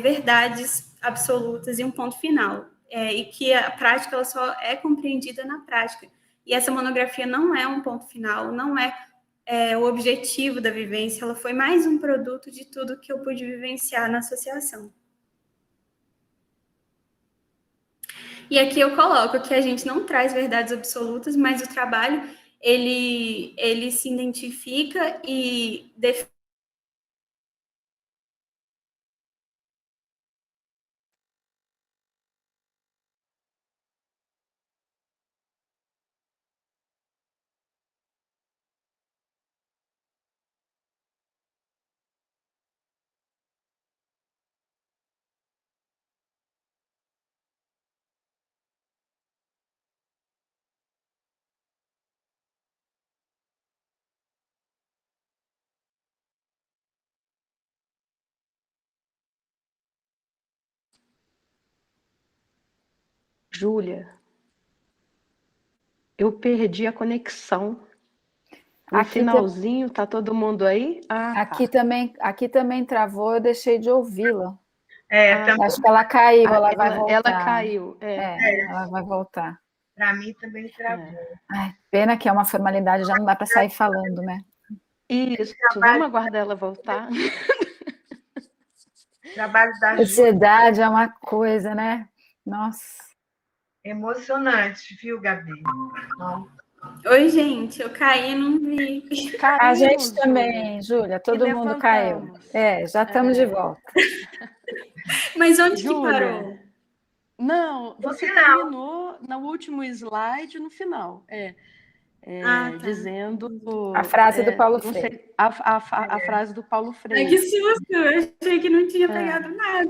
verdades absolutas e um ponto final, e que a prática ela só é compreendida na prática. E essa monografia não é um ponto final, não é o objetivo da vivência, ela foi mais um produto de tudo que eu pude vivenciar na associação. E aqui eu coloco que a gente não traz verdades absolutas, mas o trabalho, ele se identifica e define. Júlia, eu perdi a conexão. No finalzinho, tá todo mundo aí? Aqui também travou, eu deixei de ouvi-la. Também. Acho que ela caiu, ela vai voltar. Ela caiu. Ela vai voltar. Para mim também travou. Ai, pena que é uma formalidade, já não dá para sair falando, né? Isso, vamos aguardar ela voltar. Trabalho da Ansiedade é uma coisa, né? Nossa. Emocionante, viu, Gabi? Oi, gente, eu caí e não vi. A gente também, Júlia, todo mundo caiu. Já estamos de volta. Mas onde Júlia, que parou? Não, você terminou no último slide, no final. Tá. Dizendo... A frase do Paulo Freire. A frase do Paulo Freire. Que susto! Eu achei que não tinha pegado nada.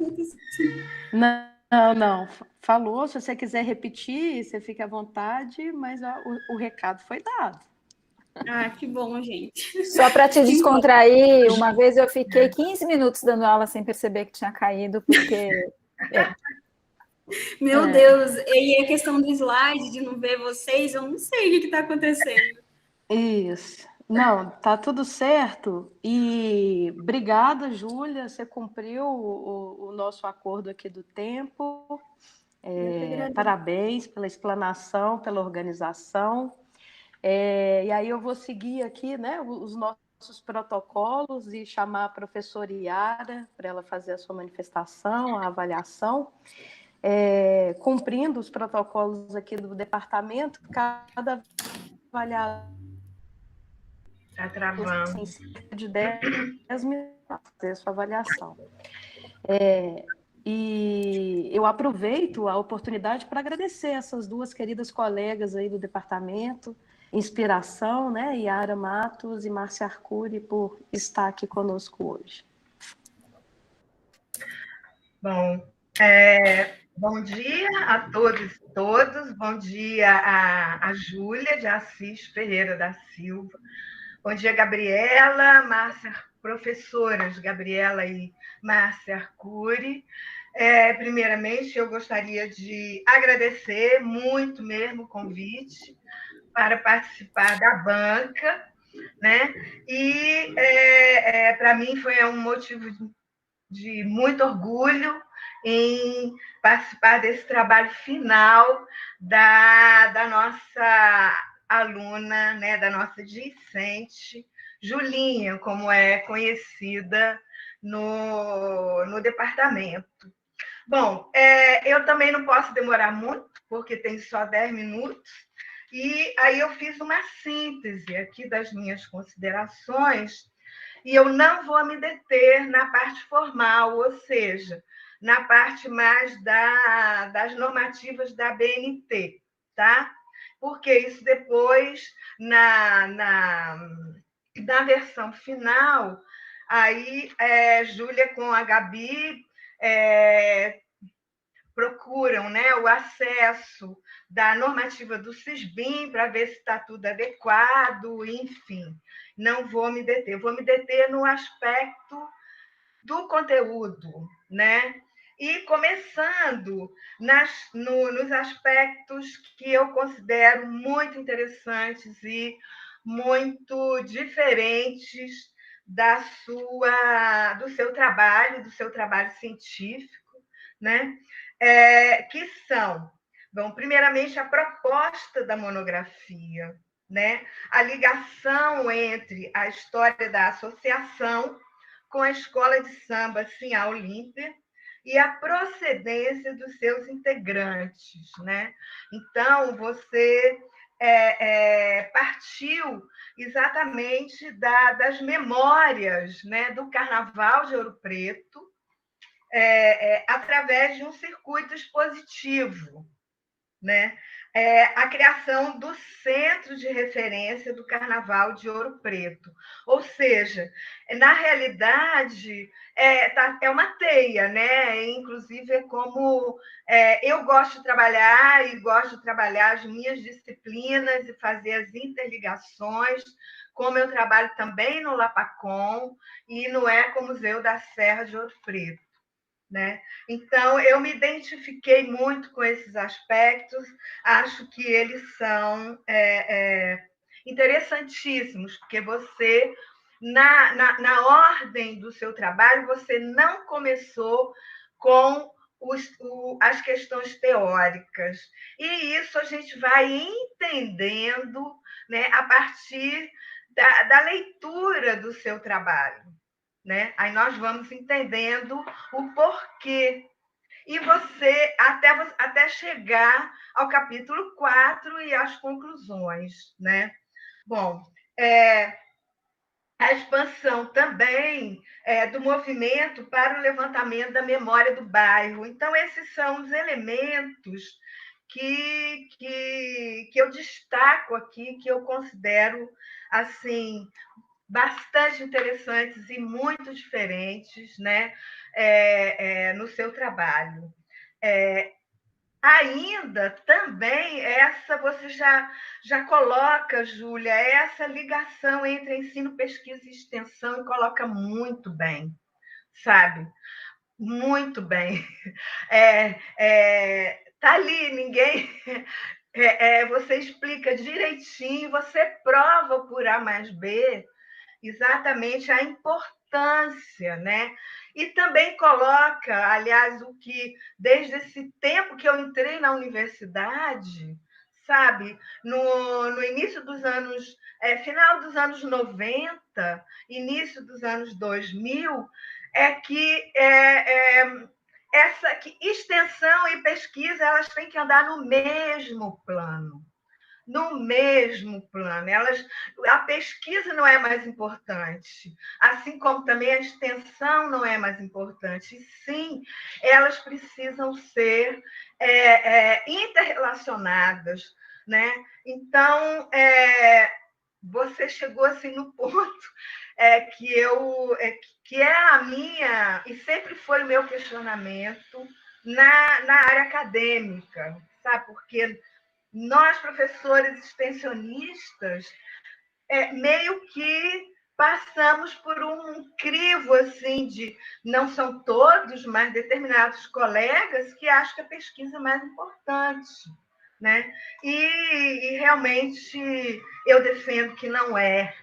Não. Falou, se você quiser repetir, você fica à vontade, mas o recado foi dado. Que bom, gente. Só para te descontrair, uma vez eu fiquei 15 minutos dando aula sem perceber que tinha caído, porque... Meu Deus, e a questão do slide, de não ver vocês, eu não sei o que está acontecendo. Isso. Não, tá tudo certo. E obrigada, Júlia, você cumpriu o nosso acordo aqui do tempo. Parabéns pela explanação, pela organização. E aí eu vou seguir aqui, né, os nossos protocolos e chamar a professora Iara para ela fazer a sua manifestação, a avaliação. Cumprindo os protocolos aqui do departamento, cada avaliador está travando. De 10 minutos fazer a sua avaliação. E eu aproveito a oportunidade para agradecer essas duas queridas colegas aí do departamento, Inspiração, né, Yara Matos e Márcia Arcuri, por estar aqui conosco hoje. Bom, bom dia a todos e todas. Bom dia a Júlia de Assis Ferreira da Silva. Bom dia, Gabriela, Márcia, professoras Gabriela e Márcia Arcuri. Primeiramente, eu gostaria de agradecer muito mesmo o convite para participar da banca, né? E para mim foi um motivo de muito orgulho em participar desse trabalho final da nossa aluna, né, da nossa discente, Julinha, como é conhecida no departamento. Bom, eu também não posso demorar muito, porque tem só 10 minutos, e aí eu fiz uma síntese aqui das minhas considerações, e eu não vou me deter na parte formal, ou seja, na parte mais das normativas da BNT, tá? Porque isso depois, na versão final, aí Júlia com a Gabi procuram, né, o acesso da normativa do SISBIM para ver se está tudo adequado, enfim. Não vou me deter, vou me deter no aspecto do conteúdo, né? E começando nos aspectos que eu considero muito interessantes e muito diferentes do seu trabalho científico, né? Que são, bom, primeiramente, a proposta da monografia, né? A ligação entre a história da associação com a escola de samba Sinhá Olímpia e a procedência dos seus integrantes, né? Então, você partiu exatamente das memórias, né, do Carnaval de Ouro Preto, através de um circuito expositivo, né? A criação do Centro de Referência do Carnaval de Ouro Preto. Ou seja, na realidade, é uma teia, né? Inclusive, é como eu gosto de trabalhar e gosto de trabalhar as minhas disciplinas e fazer as interligações, como eu trabalho também no Lapacom e no Ecomuseu da Serra de Ouro Preto. Né? Então, eu me identifiquei muito com esses aspectos, acho que eles são interessantíssimos, porque você, na ordem do seu trabalho, você não começou com as questões teóricas. E isso a gente vai entendendo, né, a partir da leitura do seu trabalho. Né? Aí nós vamos entendendo o porquê. E você, até chegar ao capítulo 4 e às conclusões. Né? Bom, a expansão também do movimento para o levantamento da memória do bairro. Então, esses são os elementos que eu destaco aqui, que eu considero assim bastante interessantes e muito diferentes, né, no seu trabalho. Ainda também você já coloca, Júlia, essa ligação entre ensino, pesquisa e extensão, e coloca muito bem, sabe? Muito bem. Tá ali, ninguém... você explica direitinho, você prova por A mais B exatamente a importância, né? E também coloca, aliás, o que desde esse tempo que eu entrei na universidade, sabe, no início dos anos, final dos anos 90, início dos anos 2000, que extensão e pesquisa elas têm que andar no mesmo plano. A pesquisa não é mais importante, assim como também a extensão não é mais importante. E, sim, elas precisam ser interrelacionadas. Né? Então, você chegou assim no ponto que é a minha, e sempre foi o meu questionamento na área acadêmica, sabe? Porque nós, professores extensionistas, meio que passamos por um crivo assim de não são todos, mas determinados colegas que acham que a pesquisa é mais importante, né? E realmente eu defendo que não é,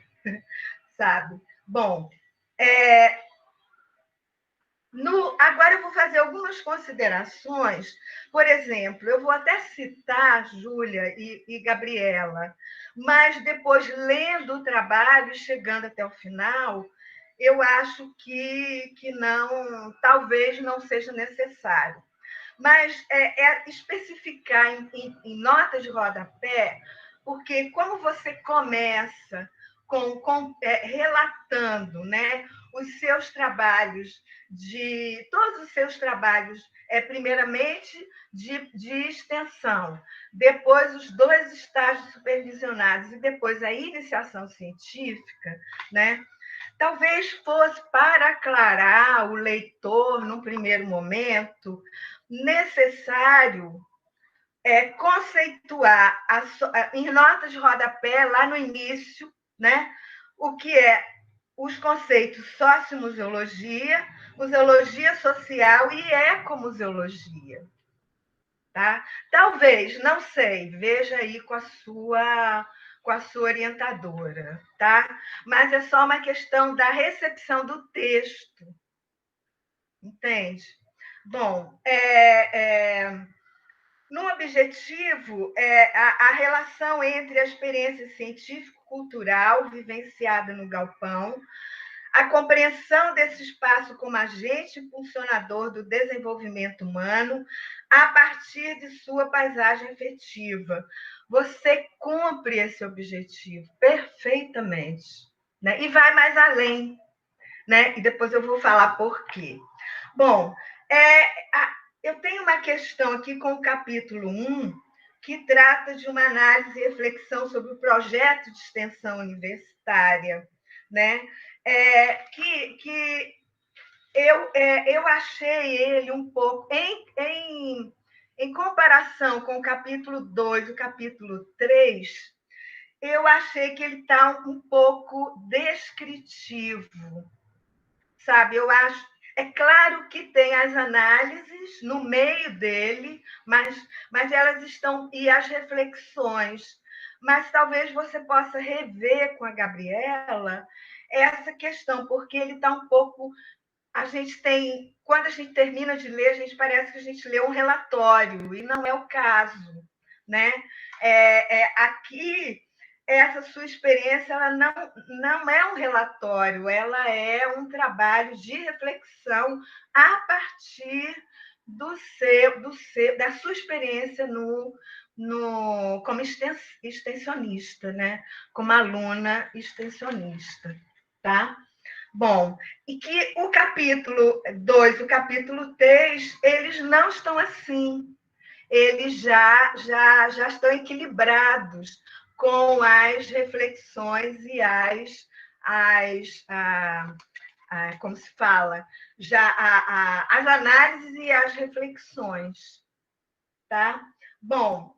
sabe? Bom, agora eu vou fazer algumas considerações. Por exemplo, eu vou até citar Júlia e Gabriela, mas depois, lendo o trabalho, chegando até o final, eu acho que não, talvez não seja necessário. Mas especificar em notas de rodapé, porque como você começa relatando, né, os seus trabalhos, todos os seus trabalhos, primeiramente de extensão, depois os 2 estágios supervisionados e depois a iniciação científica, né? Talvez fosse para aclarar o leitor, num primeiro momento, necessário conceituar em notas de rodapé, lá no início, né, o que é os conceitos sociomuseologia, museologia social e ecomuseologia. Tá? Talvez, não sei, veja aí com a sua orientadora, tá? Mas é só uma questão da recepção do texto, entende? Bom, no objetivo, a relação entre a experiência científico-cultural vivenciada no galpão, a compreensão desse espaço como agente impulsionador do desenvolvimento humano a partir de sua paisagem afetiva. Você cumpre esse objetivo perfeitamente, né? E vai mais além, né? E depois eu vou falar por quê. Bom, eu tenho uma questão aqui com o capítulo 1, que trata de uma análise e reflexão sobre o projeto de extensão universitária, né? Que eu achei ele um pouco, em comparação com o capítulo 2 e o capítulo 3, eu achei que ele está um pouco descritivo, sabe? Eu acho. É claro que tem as análises no meio dele, mas elas estão. E as reflexões. Mas talvez você possa rever com a Gabriela essa questão, porque ele está um pouco. A gente tem. Quando a gente termina de ler, a gente parece que a gente lê um relatório, e não é o caso, né? Aqui, essa sua experiência ela não é um relatório, ela é um trabalho de reflexão a partir da sua experiência como extensionista, né? Como aluna extensionista, tá? Bom, e que o capítulo 2 e o capítulo 3, eles não estão assim. Eles já estão equilibrados com as reflexões e como se fala, as análises e as reflexões. Tá? Bom,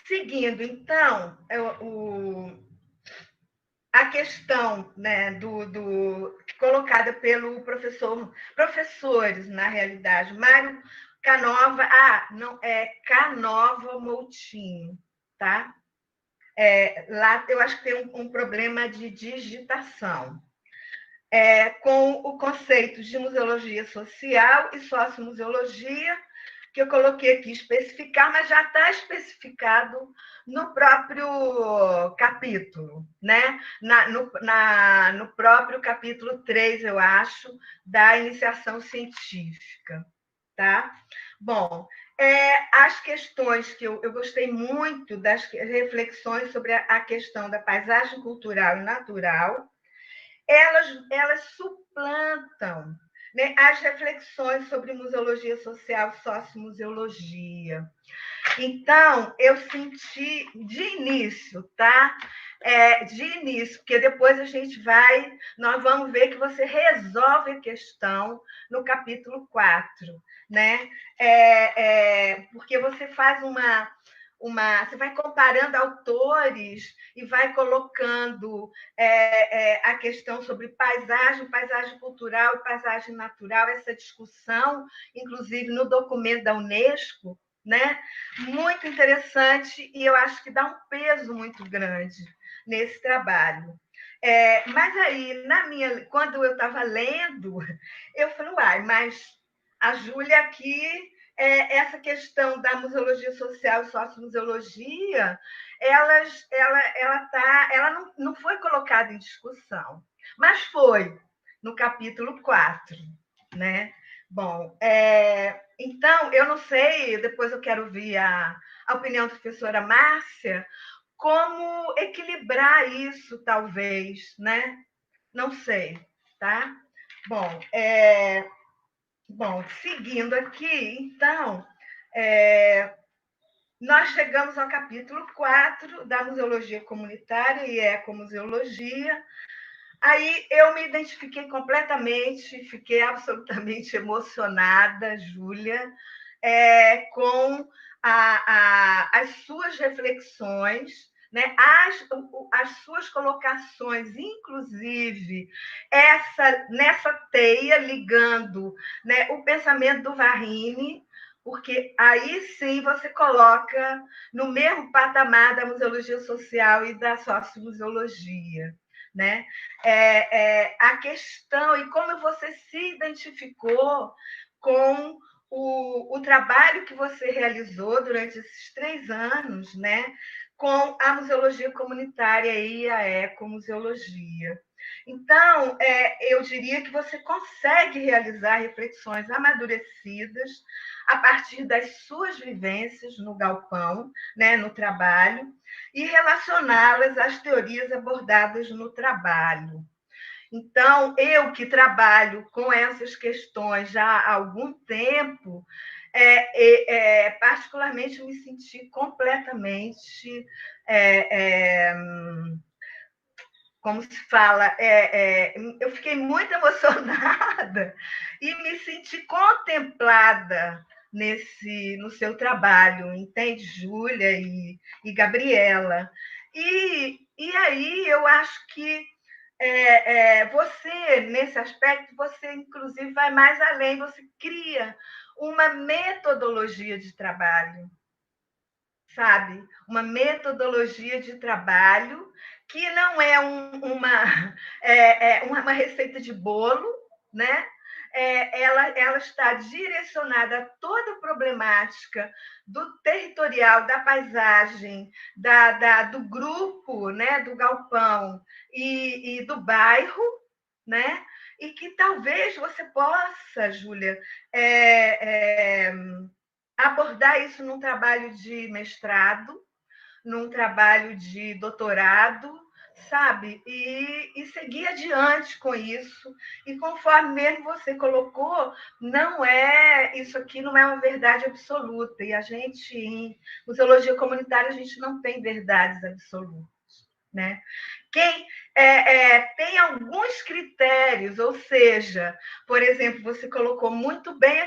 seguindo, então, a questão, né, colocada pelo professores, na realidade, Mário Canova, não, Canova Moutinho, tá? Lá eu acho que tem um problema de digitação. Com o conceito de museologia social e sociomuseologia, que eu coloquei aqui especificar, mas já está especificado no próprio capítulo, né? No próprio capítulo 3, eu acho, da iniciação científica. Tá? Bom, as questões que eu gostei muito das reflexões sobre a questão da paisagem cultural e natural, elas suplantam, né, as reflexões sobre museologia social e sociomuseologia. Então, eu senti de início, tá? De início, porque depois nós vamos ver que você resolve a questão no capítulo 4, né? Porque você faz você vai comparando autores e vai colocando a questão sobre paisagem cultural e paisagem natural, essa discussão, inclusive no documento da Unesco, né? Muito interessante, e eu acho que dá um peso muito grande nesse trabalho. Mas aí, quando eu estava lendo, eu falei, uai, mas a Júlia aqui, essa questão da museologia social e sociomuseologia, ela não foi colocada em discussão, mas foi no capítulo 4, né? Bom, então, eu não sei, depois eu quero ouvir a opinião da professora Márcia, como equilibrar isso, talvez, né? Não sei, tá? Bom, seguindo aqui, então, nós chegamos ao capítulo 4 da museologia comunitária e ecomuseologia. Aí eu me identifiquei completamente, fiquei absolutamente emocionada, Júlia, com as suas reflexões, né? As suas colocações, inclusive nessa teia ligando, né, o pensamento do Varrini, porque aí sim você coloca no mesmo patamar da museologia social e da sociomuseologia, né? A questão e como você se identificou com o trabalho que você realizou durante esses 3 anos, né, com a museologia comunitária e a ecomuseologia. Então, eu diria que você consegue realizar reflexões amadurecidas a partir das suas vivências no galpão, né, no trabalho, e relacioná-las às teorias abordadas no trabalho. Então, eu que trabalho com essas questões já há algum tempo, particularmente me senti completamente, como se fala, eu fiquei muito emocionada e me senti contemplada no seu trabalho, entende, Júlia e Gabriela? E aí eu acho que você, nesse aspecto, você inclusive vai mais além, você cria uma metodologia de trabalho, sabe? Uma metodologia de trabalho que não é uma receita de bolo, né? Ela está direcionada a toda a problemática do territorial, da paisagem, do grupo, né, do galpão e do bairro, né? E que talvez você possa, Júlia, abordar isso num trabalho de mestrado, num trabalho de doutorado, sabe? E seguir adiante com isso. E conforme mesmo você colocou, isso aqui não é uma verdade absoluta. E a gente, em museologia comunitária, a gente não tem verdades absolutas, né? Quem tem alguns critérios, ou seja, por exemplo, você colocou muito bem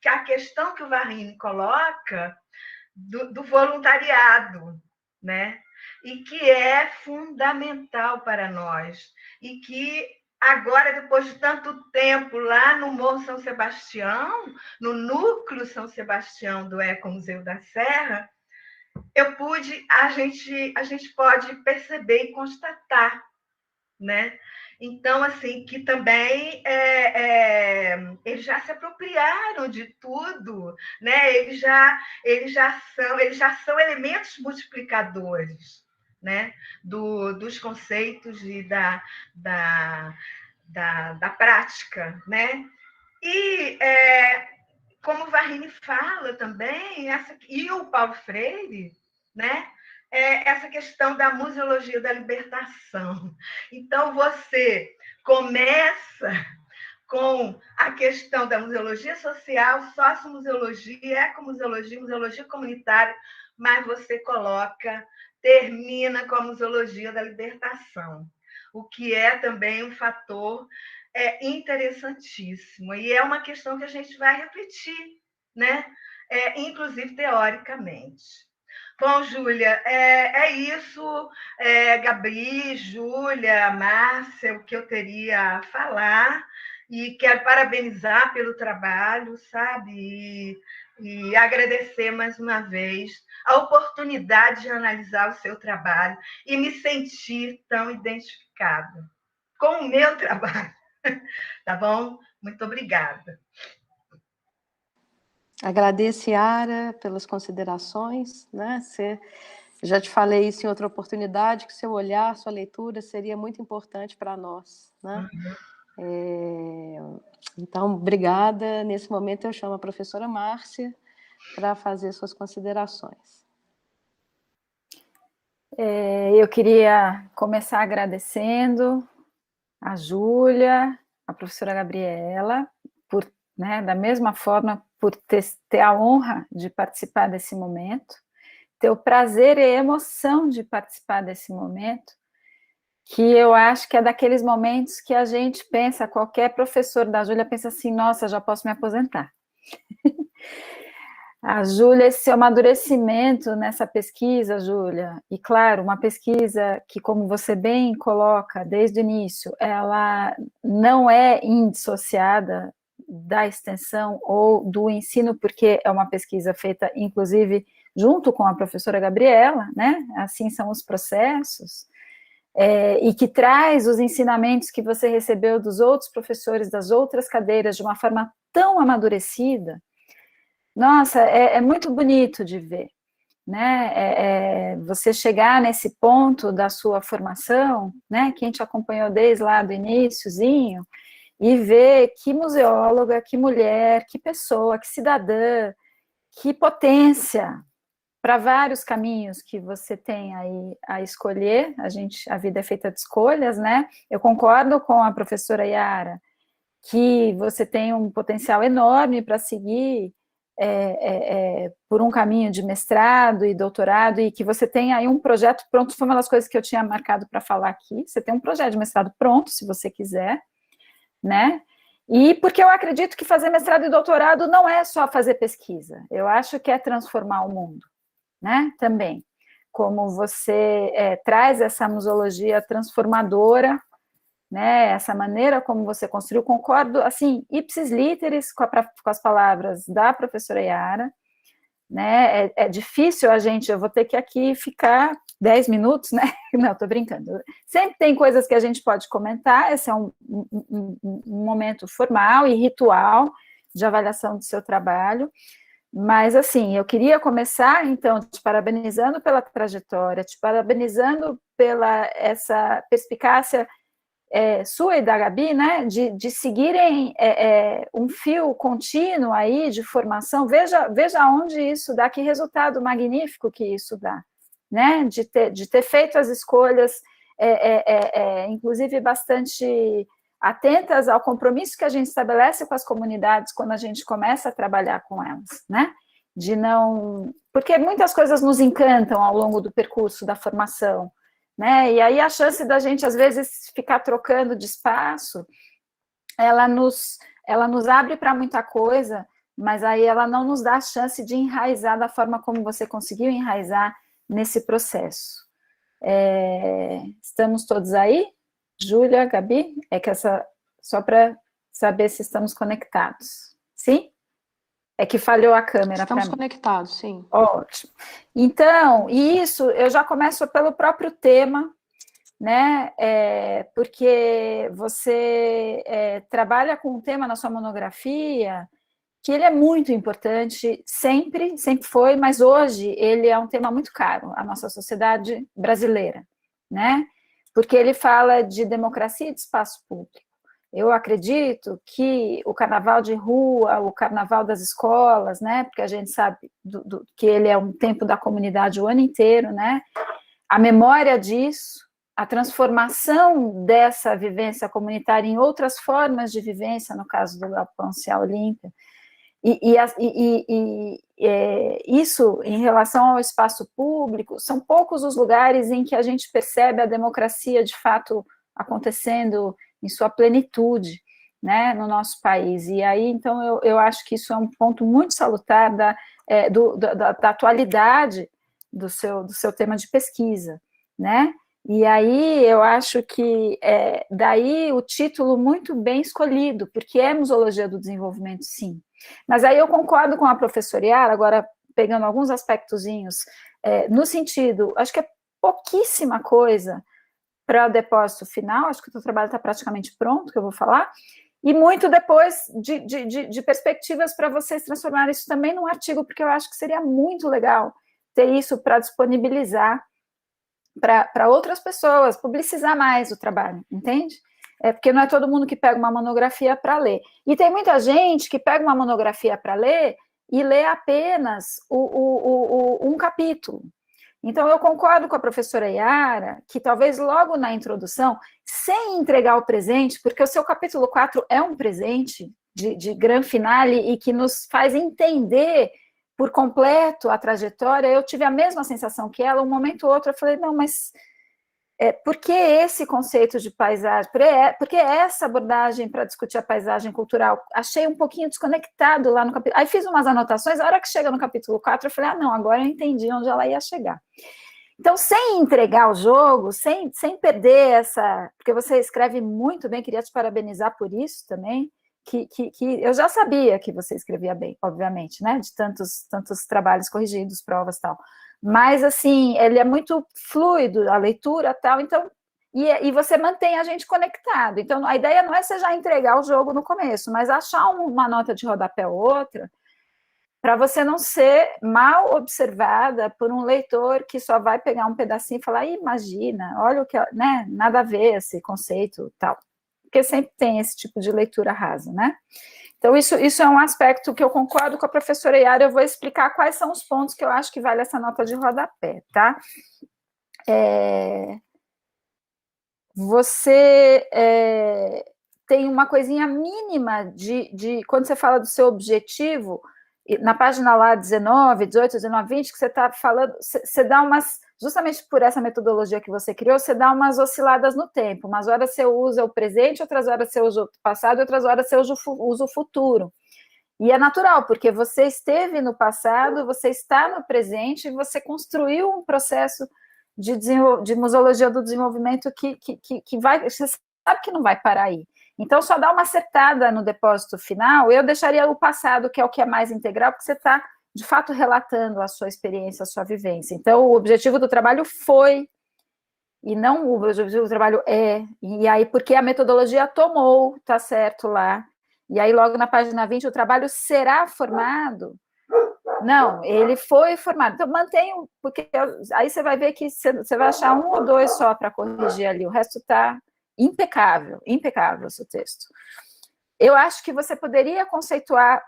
a questão que o Varrini coloca do voluntariado, né? E que é fundamental para nós. E que agora, depois de tanto tempo lá no Morro São Sebastião, no núcleo São Sebastião do Ecomuseu da Serra, a gente pode perceber e constatar, né? Então, assim, que também eles já se apropriaram de tudo, né? Eles já são elementos multiplicadores, né? Dos conceitos e da prática, né? E como o Varrini fala também, e o Paulo Freire, né? Essa questão da museologia da libertação. Então, você começa com a questão da museologia social, sociomuseologia, ecomuseologia, museologia comunitária, mas você termina com a museologia da libertação, o que é também um fator interessantíssimo. E é uma questão que a gente vai refletir, né? Inclusive teoricamente. Bom, Júlia, é isso. Gabi, Júlia, Márcia, o que eu teria a falar. E quero parabenizar pelo trabalho, sabe? E agradecer mais uma vez a oportunidade de analisar o seu trabalho e me sentir tão identificada com o meu trabalho. Tá bom? Muito obrigada. Agradeço, Yara, pelas considerações, né? Já te falei isso em outra oportunidade, que seu olhar, sua leitura seria muito importante para nós, né? Então, obrigada. Nesse momento, eu chamo a professora Márcia para fazer suas considerações. Eu queria começar agradecendo a Júlia, a professora Gabriela, por, né, da mesma forma, por ter a honra de participar desse momento, ter o prazer e a emoção de participar desse momento, que eu acho que é daqueles momentos que a gente pensa, qualquer professor da Júlia pensa assim, nossa, já posso me aposentar. A Júlia, esse seu amadurecimento nessa pesquisa, Júlia, e claro, uma pesquisa que, como você bem coloca desde o início, ela não é indissociada da extensão ou do ensino, porque é uma pesquisa feita, inclusive, junto com a professora Gabriela, né? Assim são os processos, e que traz os ensinamentos que você recebeu dos outros professores, das outras cadeiras, de uma forma tão amadurecida. Nossa, é muito bonito de ver, né? Você chegar nesse ponto da sua formação, né? Quem te acompanhou desde lá do iniciozinho, e ver que museóloga, que mulher, que pessoa, que cidadã, que potência para vários caminhos que você tem aí a escolher. A vida é feita de escolhas, né? Eu concordo com a professora Yara que você tem um potencial enorme para seguir por um caminho de mestrado e doutorado, e que você tem aí um projeto pronto. Foi uma das coisas que eu tinha marcado para falar aqui. Você tem um projeto de mestrado pronto, se você quiser, né? E porque eu acredito que fazer mestrado e doutorado não é só fazer pesquisa, eu acho que é transformar o mundo, né? Também, como você traz essa museologia transformadora, né, essa maneira como você construiu, concordo, assim, ipsis literis com as palavras da professora Yara, né, é difícil eu vou ter que aqui ficar 10 minutos, né, não, tô brincando, sempre tem coisas que a gente pode comentar, esse é um momento formal e ritual de avaliação do seu trabalho, mas, assim, eu queria começar, então, te parabenizando pela trajetória, te parabenizando pela essa perspicácia sua e da Gabi, né, de seguirem um fio contínuo aí de formação. Veja onde isso dá, que resultado magnífico que isso dá, né, de ter feito as escolhas, inclusive bastante atentas ao compromisso que a gente estabelece com as comunidades quando a gente começa a trabalhar com elas, né, de não... Porque muitas coisas nos encantam ao longo do percurso da formação, né? E aí a chance da gente, às vezes, ficar trocando de espaço, ela nos abre para muita coisa, mas aí ela não nos dá a chance de enraizar da forma como você conseguiu enraizar nesse processo. Estamos todos aí? Júlia, Gabi? Só para saber se estamos conectados. Sim? É que falhou a câmera para mim. Estamos conectados, sim. Ótimo. Então, isso eu já começo pelo próprio tema, né? Porque você trabalha com um tema na sua monografia que ele é muito importante, sempre foi, mas hoje ele é um tema muito caro à nossa sociedade brasileira, né? Porque ele fala de democracia e de espaço público. Eu acredito que o carnaval de rua, o carnaval das escolas, né, porque a gente sabe que ele é um tempo da comunidade o ano inteiro, né, a memória disso, a transformação dessa vivência comunitária em outras formas de vivência, no caso do Galpão Cial Olímpia, isso em relação ao espaço público, são poucos os lugares em que a gente percebe a democracia de fato acontecendo em sua plenitude, né, no nosso país. E aí, então, eu acho que isso é um ponto muito salutar da atualidade do seu tema de pesquisa, né? E aí eu acho que daí o título muito bem escolhido, porque é Museologia do Desenvolvimento, sim. Mas aí eu concordo com a professora Yara, agora pegando alguns aspectozinhos, no sentido, acho que é pouquíssima coisa para o depósito final, acho que o teu trabalho está praticamente pronto, que eu vou falar, e muito depois de perspectivas para vocês transformarem isso também num artigo, porque eu acho que seria muito legal ter isso para disponibilizar para outras pessoas, publicizar mais o trabalho, entende? Porque não é todo mundo que pega uma monografia para ler. E tem muita gente que pega uma monografia para ler e lê apenas um capítulo. Então, eu concordo com a professora Yara, que talvez logo na introdução, sem entregar o presente, porque o seu capítulo 4 é um presente de grande finale e que nos faz entender por completo a trajetória. Eu tive a mesma sensação que ela, um momento ou outro eu falei, não, mas por que esse conceito de paisagem, por que essa abordagem para discutir a paisagem cultural? Achei um pouquinho desconectado lá no capítulo, aí fiz umas anotações, a hora que chega no capítulo 4 eu falei, não, agora eu entendi onde ela ia chegar. Então, sem entregar o jogo, sem perder porque você escreve muito bem, queria te parabenizar por isso também, que eu já sabia que você escrevia bem, obviamente, né, de tantos trabalhos corrigidos, provas e tal, mas, assim, ele é muito fluido, a leitura e tal, então, e você mantém a gente conectado, então, a ideia não é você já entregar o jogo no começo, mas achar uma nota de rodapé ou outra, para você não ser mal observada por um leitor que só vai pegar um pedacinho e falar, imagina, olha o que, né, nada a ver esse conceito, tal, porque sempre tem esse tipo de leitura rasa, né? Então, isso é um aspecto que eu concordo com a professora Yara, eu vou explicar quais são os pontos que eu acho que vale essa nota de rodapé, tá? Você tem uma coisinha mínima quando você fala do seu objetivo, na página lá 19, 18, 19, 20, que você está falando, você dá umas, justamente por essa metodologia que você criou, você dá umas osciladas no tempo, umas horas você usa o presente, outras horas você usa o passado, outras horas você usa o futuro. E é natural, porque você esteve no passado, você está no presente, e você construiu um processo de museologia do desenvolvimento que vai, você sabe que não vai parar aí. Então, só dá uma acertada no depósito final, eu deixaria o passado, que é o que é mais integral, porque você está, de fato, relatando a sua experiência, a sua vivência. Então, o objetivo do trabalho foi, e não o objetivo do trabalho é, e aí, porque a metodologia tomou, tá certo lá, e aí, logo na página 20, o trabalho será formado. Não, ele foi formado. Então, mantenha, porque aí você vai ver que você vai achar um ou dois só para corrigir ali, o resto está impecável, impecável o seu texto. Eu acho que você poderia conceituar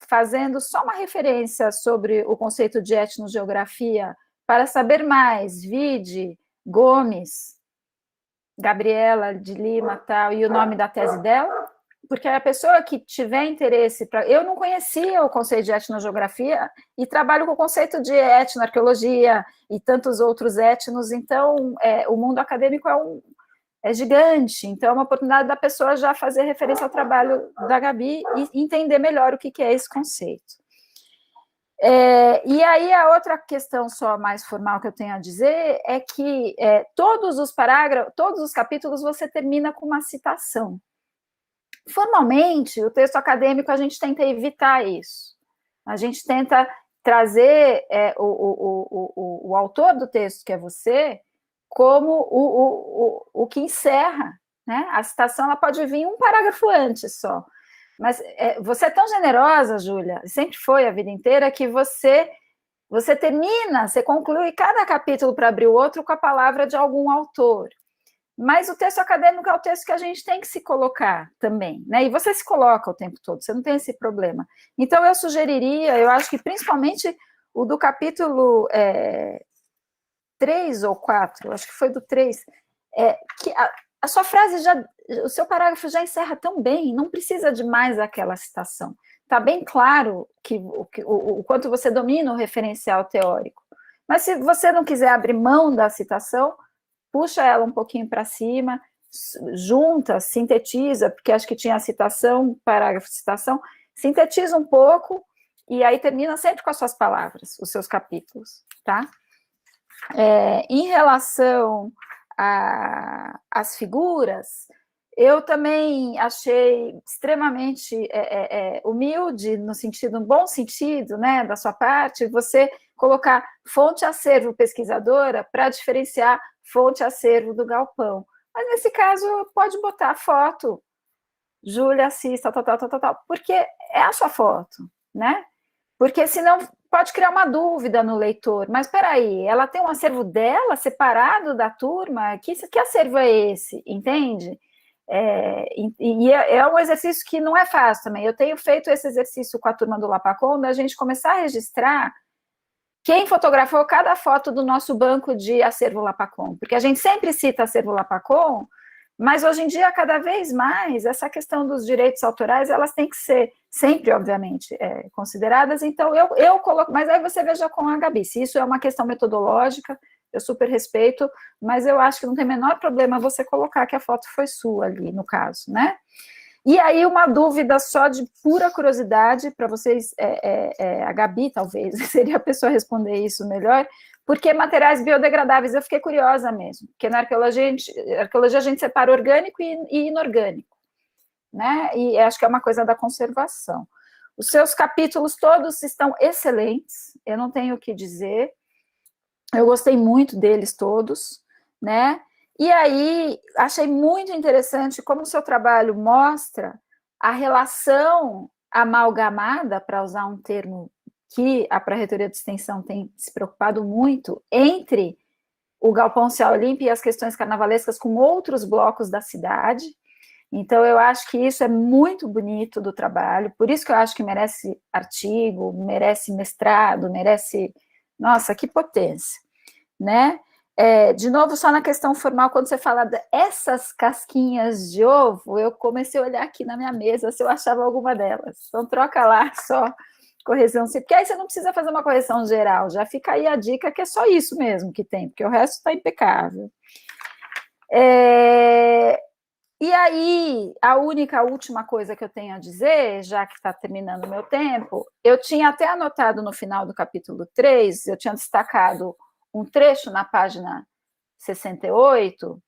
fazendo só uma referência sobre o conceito de etnogeografia para saber mais, vide Gomes, Gabriela de Lima, tal, e o nome da tese dela, porque a pessoa que tiver interesse, eu não conhecia o conceito de etnogeografia e trabalho com o conceito de etnoarqueologia e tantos outros etnos, então o mundo acadêmico é gigante, então é uma oportunidade da pessoa já fazer referência ao trabalho da Gabi e entender melhor o que é esse conceito. E aí a outra questão só mais formal que eu tenho a dizer é que todos os parágrafos, todos os capítulos você termina com uma citação. Formalmente, o texto acadêmico a gente tenta evitar isso, a gente tenta trazer o autor do texto, que é você, como o que encerra, né? A citação ela pode vir um parágrafo antes só, mas você é tão generosa, Júlia, sempre foi a vida inteira, que você termina, você conclui cada capítulo para abrir o outro com a palavra de algum autor, mas o texto acadêmico é o texto que a gente tem que se colocar também, né? E você se coloca o tempo todo, você não tem esse problema. Então, eu sugeriria, eu acho que principalmente o do capítulo 3 ou 4, acho que foi do 3, que a sua frase o seu parágrafo já encerra tão bem, não precisa de mais aquela citação. Está bem claro o quanto você domina o referencial teórico. Mas se você não quiser abrir mão da citação, puxa ela um pouquinho para cima, junta, sintetiza, porque acho que tinha a citação, parágrafo, citação, sintetiza um pouco, e aí termina sempre com as suas palavras, os seus capítulos, tá? Em relação às figuras, eu também achei extremamente humilde, no bom sentido, né, da sua parte, você colocar fonte acervo pesquisadora para diferenciar fonte acervo do galpão. Mas nesse caso, pode botar foto, Júlia Assis, tal, porque é a sua foto, né? Porque senão pode criar uma dúvida no leitor. Mas espera aí, ela tem um acervo dela separado da turma? Que acervo é esse? Entende? É um exercício que não é fácil também. Eu tenho feito esse exercício com a turma do Lapacom, da gente começar a registrar quem fotografou cada foto do nosso banco de acervo Lapacom. Porque a gente sempre cita acervo Lapacom, mas hoje em dia, cada vez mais, essa questão dos direitos autorais, elas têm que ser sempre, obviamente, consideradas. Então, eu coloco, mas aí você veja com a Gabi, se isso é uma questão metodológica, eu super respeito, mas eu acho que não tem o menor problema você colocar que a foto foi sua ali, no caso, né? E aí, uma dúvida só de pura curiosidade para vocês, a Gabi, talvez, seria a pessoa a responder isso melhor, porque materiais biodegradáveis, eu fiquei curiosa mesmo, porque na arqueologia a gente separa orgânico e inorgânico, né? E acho que é uma coisa da conservação. Os seus capítulos todos estão excelentes, eu não tenho o que dizer, eu gostei muito deles todos, né? E aí, achei muito interessante como o seu trabalho mostra a relação amalgamada, para usar um termo que a Pró-Reitoria de Extensão tem se preocupado muito, entre o Galpão Céu Olímpio e as questões carnavalescas com outros blocos da cidade. Então, eu acho que isso é muito bonito do trabalho, por isso que eu acho que merece artigo, merece mestrado, merece... Nossa, que potência, né? De novo, só na questão formal, quando você fala dessas casquinhas de ovo, eu comecei a olhar aqui na minha mesa se eu achava alguma delas. Então, troca lá só correção, porque aí você não precisa fazer uma correção geral, já fica aí a dica que é só isso mesmo que tem, porque o resto está impecável. E aí, a última coisa que eu tenho a dizer, já que está terminando o meu tempo, eu tinha até anotado no final do capítulo 3, eu tinha destacado um trecho na página 68,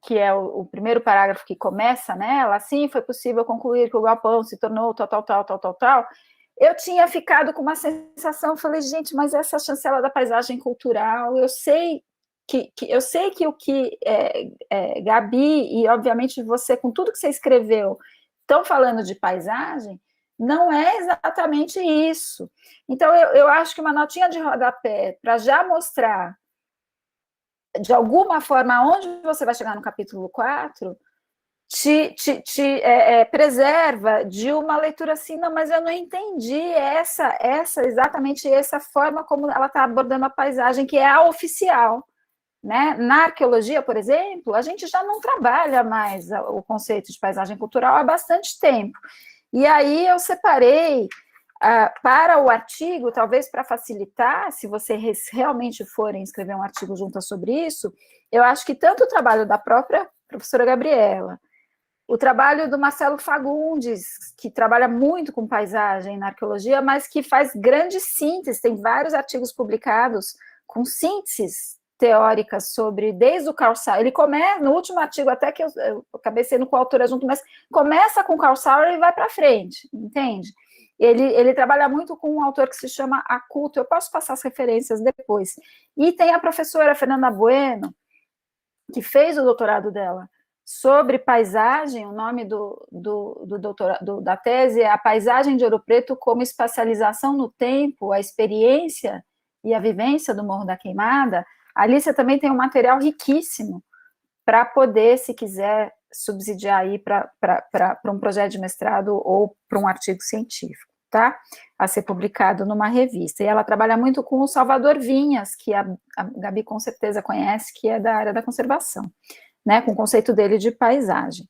que é o primeiro parágrafo que começa nela, assim, foi possível concluir que o galpão se tornou tal. Eu tinha ficado com uma sensação, falei, gente, mas essa chancela da paisagem cultural, eu sei que o que Gabi e, obviamente, você, com tudo que você escreveu, estão falando de paisagem, não é exatamente isso. Então, eu acho que uma notinha de rodapé, para já mostrar, de alguma forma, onde você vai chegar no capítulo 4, te preserva de uma leitura assim, não, mas eu não entendi exatamente essa forma como ela está abordando a paisagem, que é a oficial. Né? Na arqueologia, por exemplo, a gente já não trabalha mais o conceito de paisagem cultural há bastante tempo. E aí eu separei para o artigo, talvez para facilitar, se vocês realmente forem escrever um artigo junto sobre isso, eu acho que tanto o trabalho da própria professora Gabriela, o trabalho do Marcelo Fagundes, que trabalha muito com paisagem na arqueologia, mas que faz grandes sínteses, tem vários artigos publicados com sínteses teóricas sobre, desde o Carl Sauer, ele começa, no último artigo, até que eu acabei sendo coautora junto, mas começa com Carl Sauer e vai para frente, entende? Ele trabalha muito com um autor que se chama Aculto, eu posso passar as referências depois. E tem a professora Fernanda Bueno, que fez o doutorado dela sobre paisagem, o nome da tese é A Paisagem de Ouro Preto como Espacialização no Tempo, a Experiência e a Vivência do Morro da Queimada. Ali você também tem um material riquíssimo para poder, se quiser, subsidiar aí para um projeto de mestrado ou para um artigo científico, tá? A ser publicado numa revista. E ela trabalha muito com o Salvador Vinhas, que a Gabi com certeza conhece, que é da área da conservação, né? Com o conceito dele de paisagem.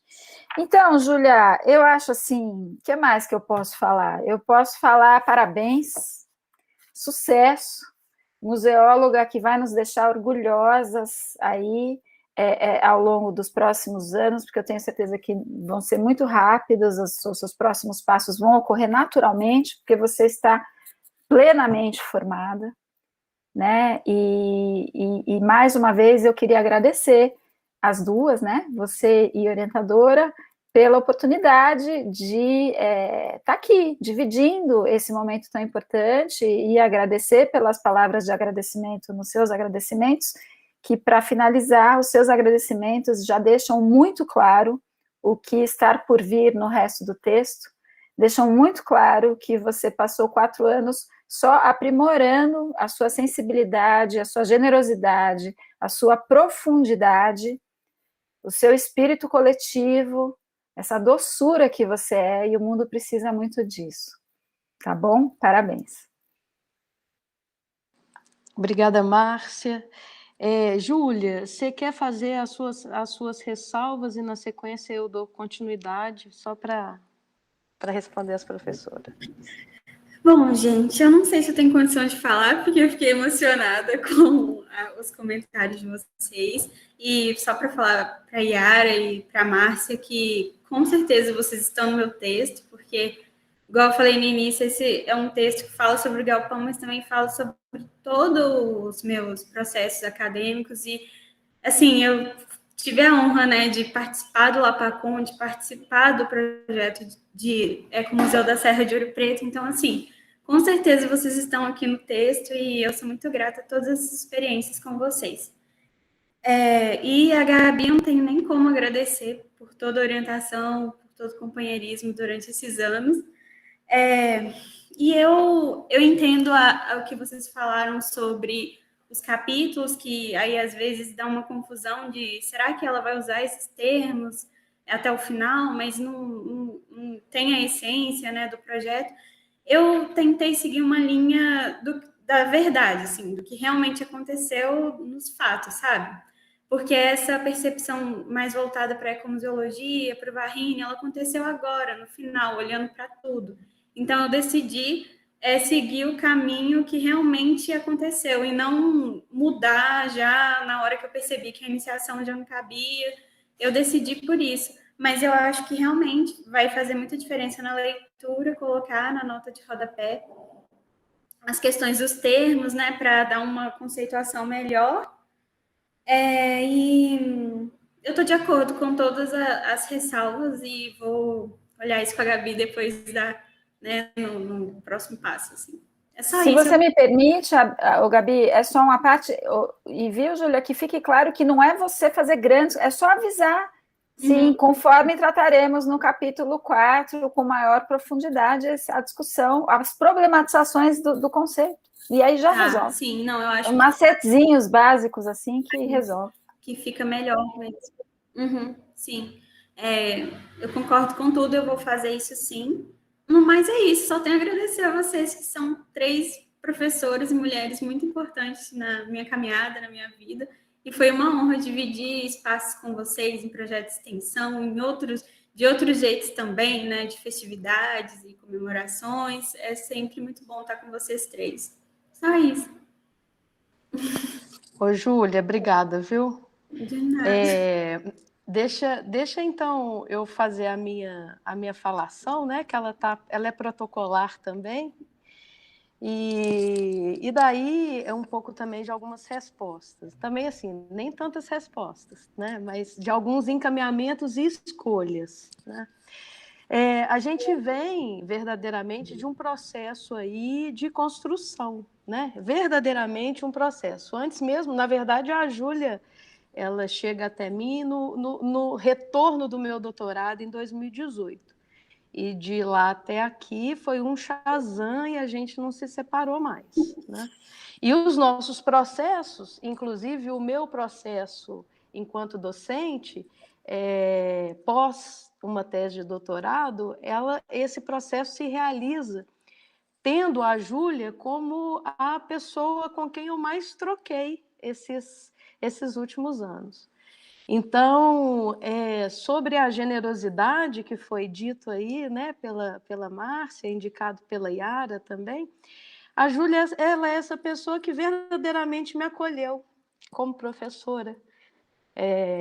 Então, Júlia, eu acho assim, o que mais que eu posso falar? Eu posso falar parabéns, sucesso, museóloga que vai nos deixar orgulhosas aí ao longo dos próximos anos, porque eu tenho certeza que vão ser muito rápidos, os seus próximos passos vão ocorrer naturalmente, porque você está plenamente formada, né? E mais uma vez eu queria agradecer as duas, né? Você e orientadora, pela oportunidade de estar aqui, dividindo esse momento tão importante e agradecer pelas palavras de agradecimento nos seus agradecimentos, que para finalizar, os seus agradecimentos já deixam muito claro o que está por vir no resto do texto, deixam muito claro que você passou 4 anos só aprimorando a sua sensibilidade, a sua generosidade, a sua profundidade, o seu espírito coletivo, essa doçura que você é, e o mundo precisa muito disso. Tá bom? Parabéns. Obrigada, Márcia. Júlia, você quer fazer as suas ressalvas e, na sequência, eu dou continuidade, só para responder as professoras. Bom, gente, eu não sei se eu tenho condição de falar, porque eu fiquei emocionada com os comentários de vocês. E só para falar para a Yara e para a Márcia que, com certeza, vocês estão no meu texto, porque, igual eu falei no início, esse é um texto que fala sobre o Galpão, mas também fala sobre todos os meus processos acadêmicos. E, assim, eu tive a honra, né, de participar do Lapacon, de participar do projeto de Ecomuseu da Serra de Ouro Preto. Então, assim, com certeza vocês estão aqui no texto e eu sou muito grata a todas essas experiências com vocês. E a Gabi, não tenho nem como agradecer por toda a orientação, por todo o companheirismo durante esses anos. E eu entendo o que vocês falaram sobre os capítulos, que aí às vezes dá uma confusão de será que ela vai usar esses termos até o final, mas não tem a essência, né, do projeto. Eu tentei seguir uma linha da verdade, assim, do que realmente aconteceu nos fatos, sabe? Porque essa percepção mais voltada para a ecomuseologia, para o Varrini, ela aconteceu agora, no final, olhando para tudo. Então, eu decidi seguir o caminho que realmente aconteceu e não mudar já na hora que eu percebi que a iniciação já não cabia. Eu decidi por isso. Mas eu acho que realmente vai fazer muita diferença na leitura, colocar na nota de rodapé as questões dos termos, né, para dar uma conceituação melhor. E eu estou de acordo com todas as ressalvas e vou olhar isso com a Gabi depois no próximo passo. Assim. É só Se isso. você me permite, Gabi, é só uma parte, e viu, Júlia, que fique claro que não é você fazer grandes, é só avisar. Sim, conforme trataremos no capítulo 4, com maior profundidade, a discussão, as problematizações do conceito. E aí já resolve. Sim, não, eu acho macetezinhos básicos, assim, que resolve. Que fica melhor mesmo. Sim. Eu concordo com tudo, eu vou fazer isso sim. Mas é isso, só tenho a agradecer a vocês, que são 3 professores e mulheres muito importantes na minha caminhada, na minha vida. E foi uma honra dividir espaços com vocês em projetos de extensão, de outros jeitos também, né? De festividades e comemorações. É sempre muito bom estar com vocês 3. Só isso. Ô, Júlia, obrigada, viu? De nada. Deixa então eu fazer a minha falação, né? Que ela é protocolar também. E daí é um pouco também de algumas respostas. Também, assim, nem tantas respostas, né? Mas de alguns encaminhamentos e escolhas, né? A gente vem verdadeiramente de um processo aí de construção, né? Verdadeiramente um processo. Antes mesmo, na verdade, a Júlia, ela chega até mim no retorno do meu doutorado em 2018. E de lá até aqui foi um Shazam e a gente não se separou mais, né? E os nossos processos, inclusive o meu processo enquanto docente, pós uma tese de doutorado, esse processo se realiza tendo a Júlia como a pessoa com quem eu mais troquei esses últimos anos. Então, sobre a generosidade que foi dito aí, né, pela Márcia, indicado pela Yara também, a Júlia, ela é essa pessoa que verdadeiramente me acolheu como professora,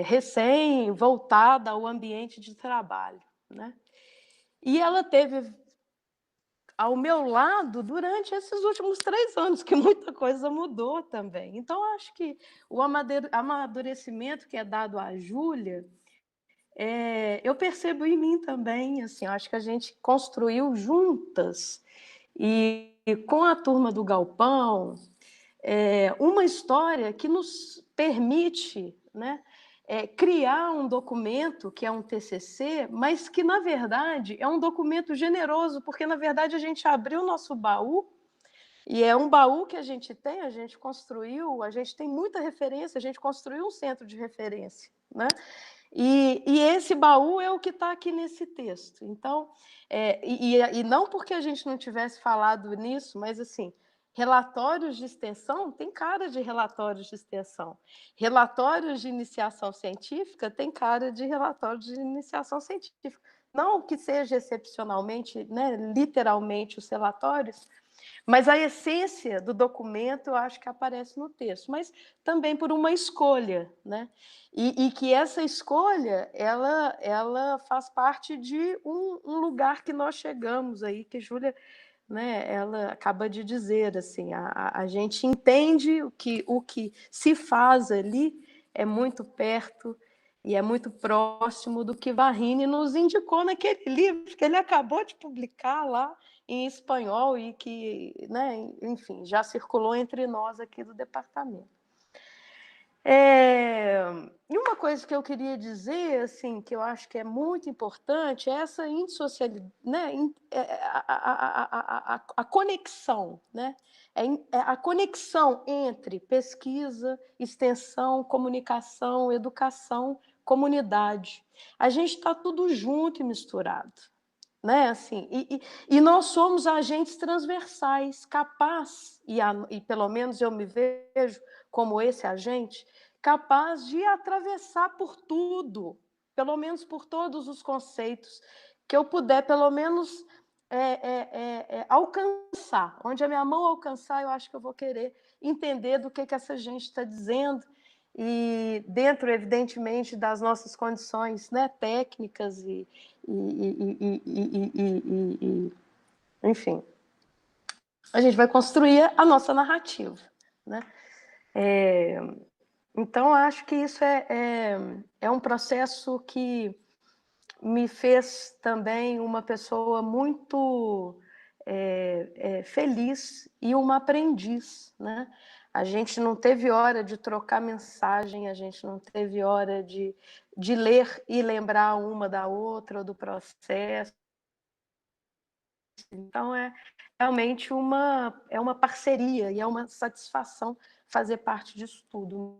recém-voltada ao ambiente de trabalho, né? E ela teve ao meu lado durante esses últimos 3 anos, que muita coisa mudou também. Então, acho que o amadurecimento que é dado à Júlia, eu percebo em mim também, assim, acho que a gente construiu juntas, e com a turma do Galpão, uma história que nos permite, né, criar um documento que é um TCC, mas que, na verdade, é um documento generoso, porque, na verdade, a gente abriu o nosso baú, e é um baú que a gente construiu, a gente tem muita referência, a gente construiu um centro de referência, né? E esse baú é o que está aqui nesse texto. Então, e não porque a gente não tivesse falado nisso, mas assim, relatórios de extensão tem cara de relatórios de extensão. Relatórios de iniciação científica tem cara de relatórios de iniciação científica. Não que seja excepcionalmente, né, literalmente os relatórios, mas a essência do documento eu acho que aparece no texto, mas também por uma escolha, né? E que essa escolha ela faz parte de um lugar que nós chegamos aí, que Júlia, né, ela acaba de dizer, assim, a gente entende o que se faz ali é muito perto e é muito próximo do que Varrini nos indicou naquele livro que ele acabou de publicar lá em espanhol e que, né, enfim, já circulou entre nós aqui do departamento. E uma coisa que eu queria dizer, assim, que eu acho que é muito importante, é essa indissociabilidade, né, a conexão, né? A conexão entre pesquisa, extensão, comunicação, educação, comunidade. A gente está tudo junto e misturado, né? Assim, e nós somos agentes transversais, capaz, e pelo menos eu me vejo como esse agente, capaz de atravessar por tudo, pelo menos por todos os conceitos, que eu puder, pelo menos, alcançar. Onde a minha mão alcançar, eu acho que eu vou querer entender do que essa gente está dizendo, e dentro, evidentemente, das nossas condições, né, técnicas enfim, a gente vai construir a nossa narrativa, né? Então, acho que isso é um processo que me fez também uma pessoa muito feliz e uma aprendiz, né? A gente não teve hora de trocar mensagem, a gente não teve hora de ler e lembrar uma da outra, do processo. Então, realmente uma parceria e é uma satisfação fazer parte disso tudo.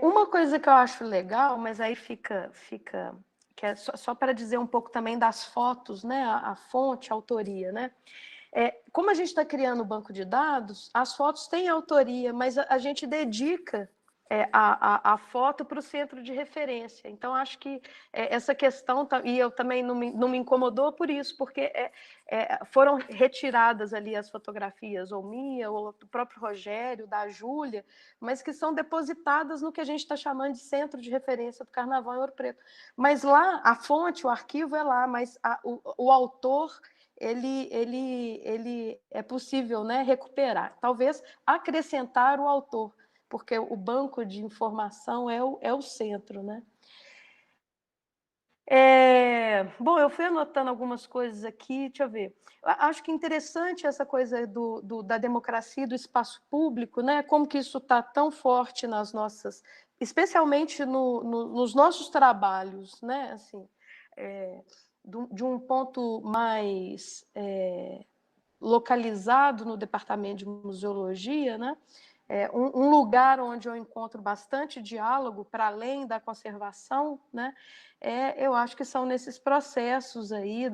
Uma coisa que eu acho legal, mas aí fica que é só para dizer um pouco também das fotos, né? A fonte, a autoria, né? Como a gente está criando o banco de dados, as fotos têm autoria, mas a gente dedica a foto para o centro de referência. Então, acho que essa questão, e eu também não me incomodou por isso, porque foram retiradas ali as fotografias, ou minha, ou do próprio Rogério, da Júlia, mas que são depositadas no que a gente está chamando de centro de referência do Carnaval em Ouro Preto. Mas lá, a fonte, o arquivo é lá, mas o autor, ele é possível, né, recuperar. Talvez acrescentar o autor, porque o banco de informação é o centro, né? Bom, eu fui anotando algumas coisas aqui, deixa eu ver. Acho que interessante essa coisa da democracia e do espaço público, né? Como que isso está tão forte nas nossas, especialmente nos nossos trabalhos, né? Assim, de um ponto mais localizado no departamento de museologia, né? Um lugar onde eu encontro bastante diálogo para além da conservação, né? Eu acho que são nesses processos aí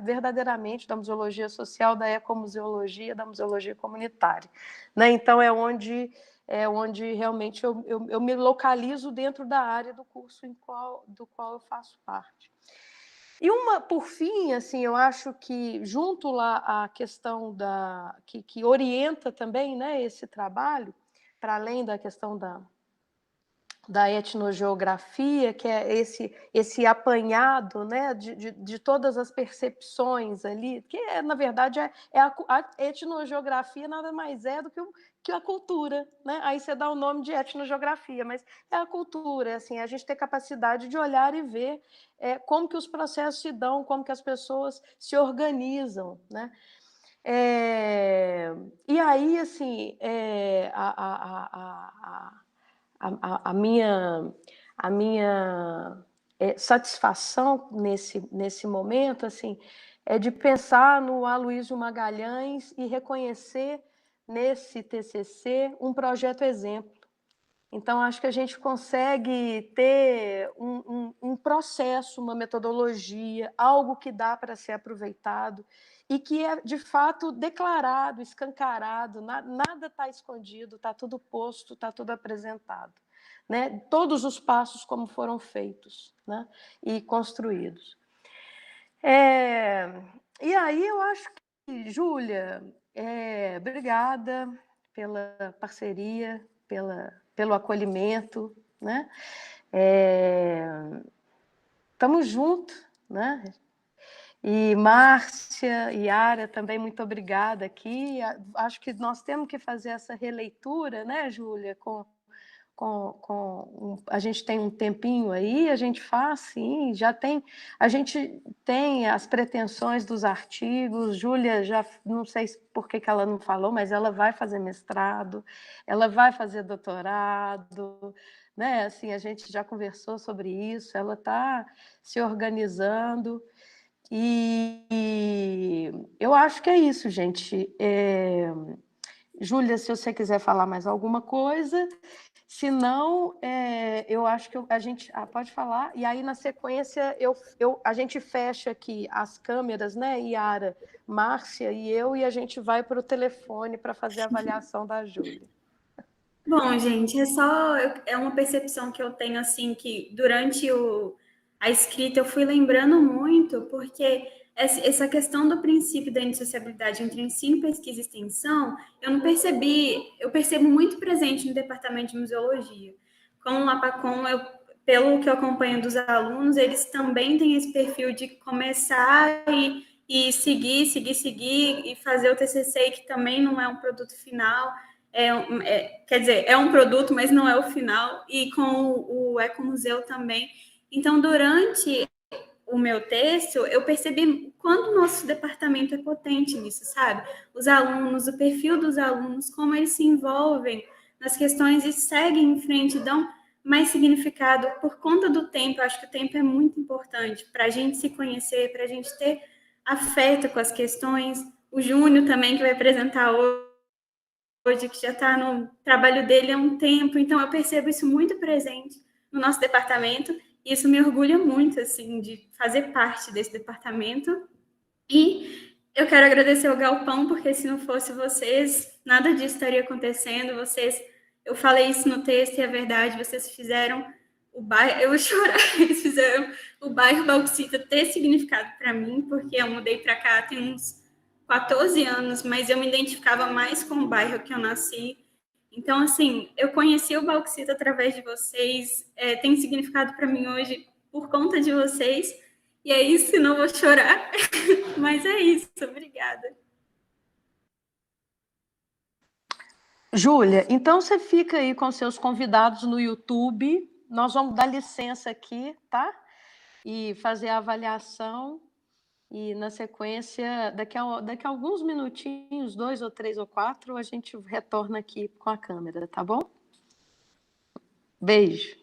verdadeiramente da museologia social, da ecomuseologia, da museologia comunitária, né? Então é onde realmente eu me localizo dentro da área do curso do qual eu faço parte. E por fim, assim, eu acho que junto lá a questão que orienta também, né, esse trabalho, para além da questão da etnogeografia, que é esse apanhado, né, de todas as percepções ali, que na verdade a etnogeografia nada mais é do que a cultura, né? Aí você dá o nome de etnogeografia, mas é a cultura, é assim, a gente ter capacidade de olhar e ver como que os processos se dão, como que as pessoas se organizam, né? E aí, assim, a minha satisfação nesse momento, assim, é de pensar no Aloysio Magalhães e reconhecer nesse TCC um projeto exemplo. Então, acho que a gente consegue ter um processo, uma metodologia, algo que dá para ser aproveitado e que é, de fato, declarado, escancarado, nada está escondido, está tudo posto, está tudo apresentado. Né? Todos os passos como foram feitos, né? E construídos. E aí eu acho que, Júlia, obrigada pela parceria, pelo acolhimento, né? Estamos juntos, né? E Márcia, Yara, também muito obrigada aqui. Acho que nós temos que fazer essa releitura, né, Júlia, a gente tem um tempinho aí, a gente faz, sim, a gente tem as pretensões dos artigos, Júlia já, não sei por que ela não falou, mas ela vai fazer mestrado, ela vai fazer doutorado, né? Assim, a gente já conversou sobre isso, ela está se organizando, e eu acho que é isso, gente. Júlia, se você quiser falar mais alguma coisa... Se não, eu acho que a gente... pode falar. E aí, na sequência, a gente fecha aqui as câmeras, né, Yara, Márcia e eu, e a gente vai para o telefone para fazer a avaliação da Júlia. Bom, gente, é uma percepção que eu tenho, assim, que durante a escrita eu fui lembrando muito, porque essa questão do princípio da indissociabilidade entre ensino, pesquisa e extensão, eu não percebi, eu percebo muito presente no departamento de museologia. Com o APACOM, pelo que eu acompanho dos alunos, eles também têm esse perfil de começar e seguir, e fazer o TCC, que também não é um produto final, quer dizer, é um produto, mas não é o final, e com o Ecomuseu também. Então, durante o meu texto, eu percebi quanto o nosso departamento é potente nisso, sabe? Os alunos, o perfil dos alunos, como eles se envolvem nas questões e seguem em frente, dão mais significado por conta do tempo. Eu acho que o tempo é muito importante para a gente se conhecer, para a gente ter afeto com as questões. O Júnior também, que vai apresentar hoje, que já está no trabalho dele há um tempo, então eu percebo isso muito presente no nosso departamento, e isso me orgulha muito, assim, de fazer parte desse departamento. E eu quero agradecer ao Galpão, porque se não fosse vocês, nada disso estaria acontecendo. Eu falei isso no texto e é verdade, vocês fizeram o bairro, eu vou chorar, eles fizeram o bairro Bauxita ter significado para mim, porque eu mudei para cá tem uns 14 anos, mas eu me identificava mais com o bairro que eu nasci. Então, assim, eu conheci o Bauxita através de vocês, tem significado para mim hoje por conta de vocês, e é isso, senão eu vou chorar. Mas é isso, obrigada. Júlia, então você fica aí com seus convidados no YouTube, nós vamos dar licença aqui, tá? E fazer a avaliação. E, na sequência, daqui a alguns minutinhos, 2 ou 3 ou 4, a gente retorna aqui com a câmera, tá bom? Beijo.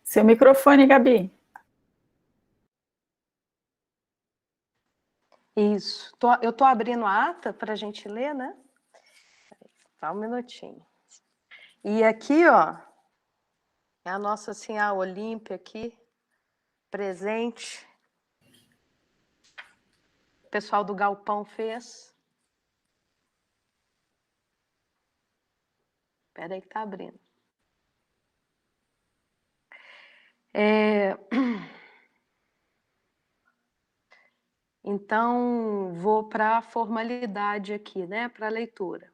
Seu microfone, Gabi. Isso. Eu estou abrindo a ata para a gente ler, né? Só um minutinho. E aqui, ó, é a nossa Senhora Olímpia aqui, presente. O pessoal do Galpão fez. Espera aí que tá abrindo. Então, vou para a formalidade aqui, né, para a leitura.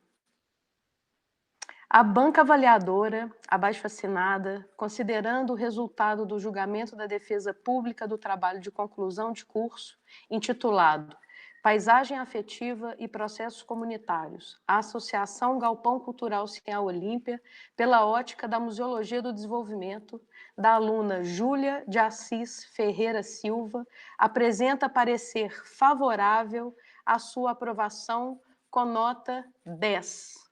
A banca avaliadora, abaixo-assinada, considerando o resultado do julgamento da defesa pública do trabalho de conclusão de curso, intitulado Paisagem Afetiva e Processos Comunitários, a Associação Galpão Cultural Senhora Olímpia, pela ótica da Museologia do Desenvolvimento, da aluna Júlia de Assis Ferreira Silva, apresenta parecer favorável à sua aprovação com nota 10.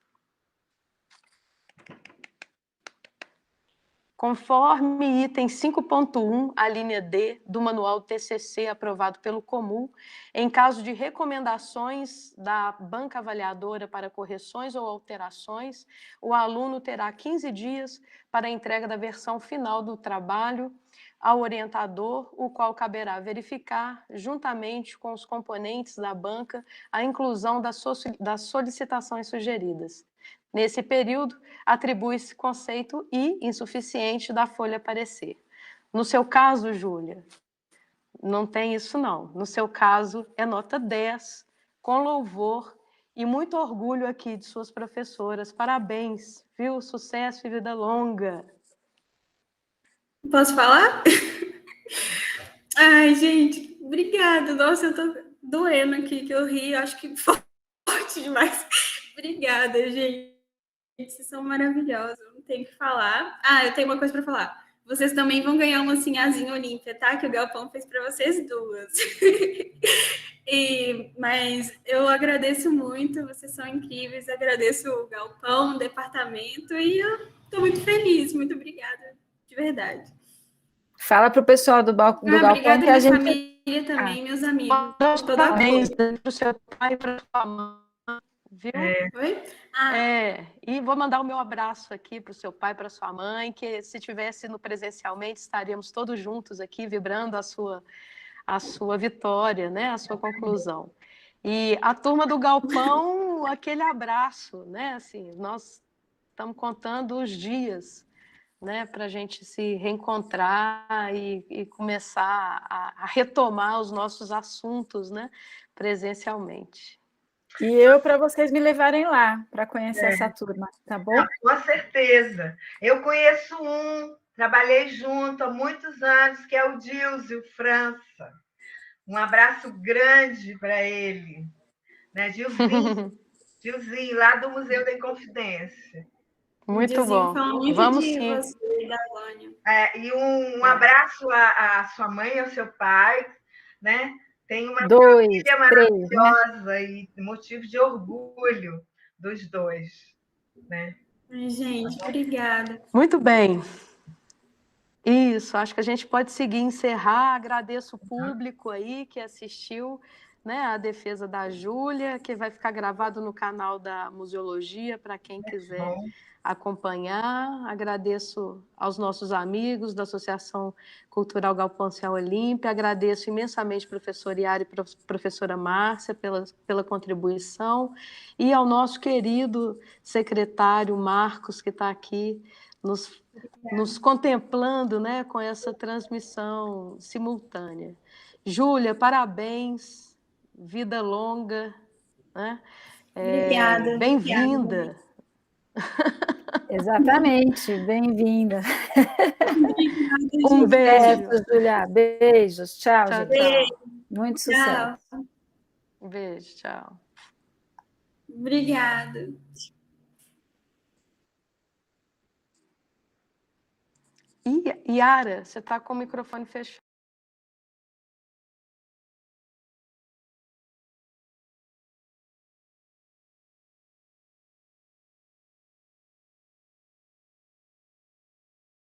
Conforme item 5.1, a linha D do manual TCC aprovado pelo Comum, em caso de recomendações da banca avaliadora para correções ou alterações, o aluno terá 15 dias para a entrega da versão final do trabalho ao orientador, o qual caberá verificar, juntamente com os componentes da banca, a inclusão das solicitações sugeridas. Nesse período, atribui-se conceito I insuficiente da folha parecer. No seu caso, Júlia, não tem isso não. No seu caso, é nota 10, com louvor e muito orgulho aqui de suas professoras. Parabéns, viu? Sucesso e vida longa. Posso falar? Ai, gente, obrigada. Nossa, eu tô doendo aqui, que eu ri, acho que forte demais. Obrigada, gente. Vocês são maravilhosos, não tenho o que falar. Ah, eu tenho uma coisa para falar. Vocês também vão ganhar uma Sinhazinha Olímpia, tá? Que o Galpão fez para vocês duas. Mas eu agradeço muito, vocês são incríveis. Agradeço o Galpão, o departamento, e eu estou muito feliz. Muito obrigada, de verdade. Fala para o pessoal do Galpão obrigada, que a gente... família também, meus amigos. Parabéns para o seu pai e para a sua mãe. Viu? Oi? E vou mandar o meu abraço aqui para o seu pai, para a sua mãe, que se tivesse no presencialmente, estaríamos todos juntos aqui, vibrando a sua vitória, né? A sua conclusão. E a turma do Galpão, aquele abraço, né? Assim, nós estamos contando os dias, né? Para a gente se reencontrar e começar a retomar os nossos assuntos, né? Presencialmente. E eu para vocês me levarem lá, para conhecer essa turma, tá bom? Não, com certeza. Eu conheço trabalhei junto há muitos anos, que é o Dilzio França. Um abraço grande para ele. Né? Gilzinho, lá do Museu da Inconfidência. Muito bom. Vamos sim. Você, da Vânia. E um abraço à sua mãe e ao seu pai, né? Tem uma família maravilhosa, né? E motivo de orgulho dos dois, né? Gente, obrigada. Muito bem. Isso, acho que a gente pode seguir, encerrar. Agradeço o público aí que assistiu, né, a defesa da Júlia, que vai ficar gravado no canal da Museologia para quem quiser acompanhar. Agradeço aos nossos amigos da Associação Cultural Galpão Senhora Olímpia. Agradeço imensamente ao professor Iari e professora Márcia pela contribuição e ao nosso querido secretário Marcos, que está aqui nos contemplando, né, com essa transmissão simultânea. Júlia, parabéns, vida longa, né? Obrigada. Bem-vinda. Exatamente, bem-vinda. Um beijo. Júlia. Beijos, tchau, gente. Tchau. Muito sucesso. Um beijo, tchau. Obrigada. Yara, você está com o microfone fechado.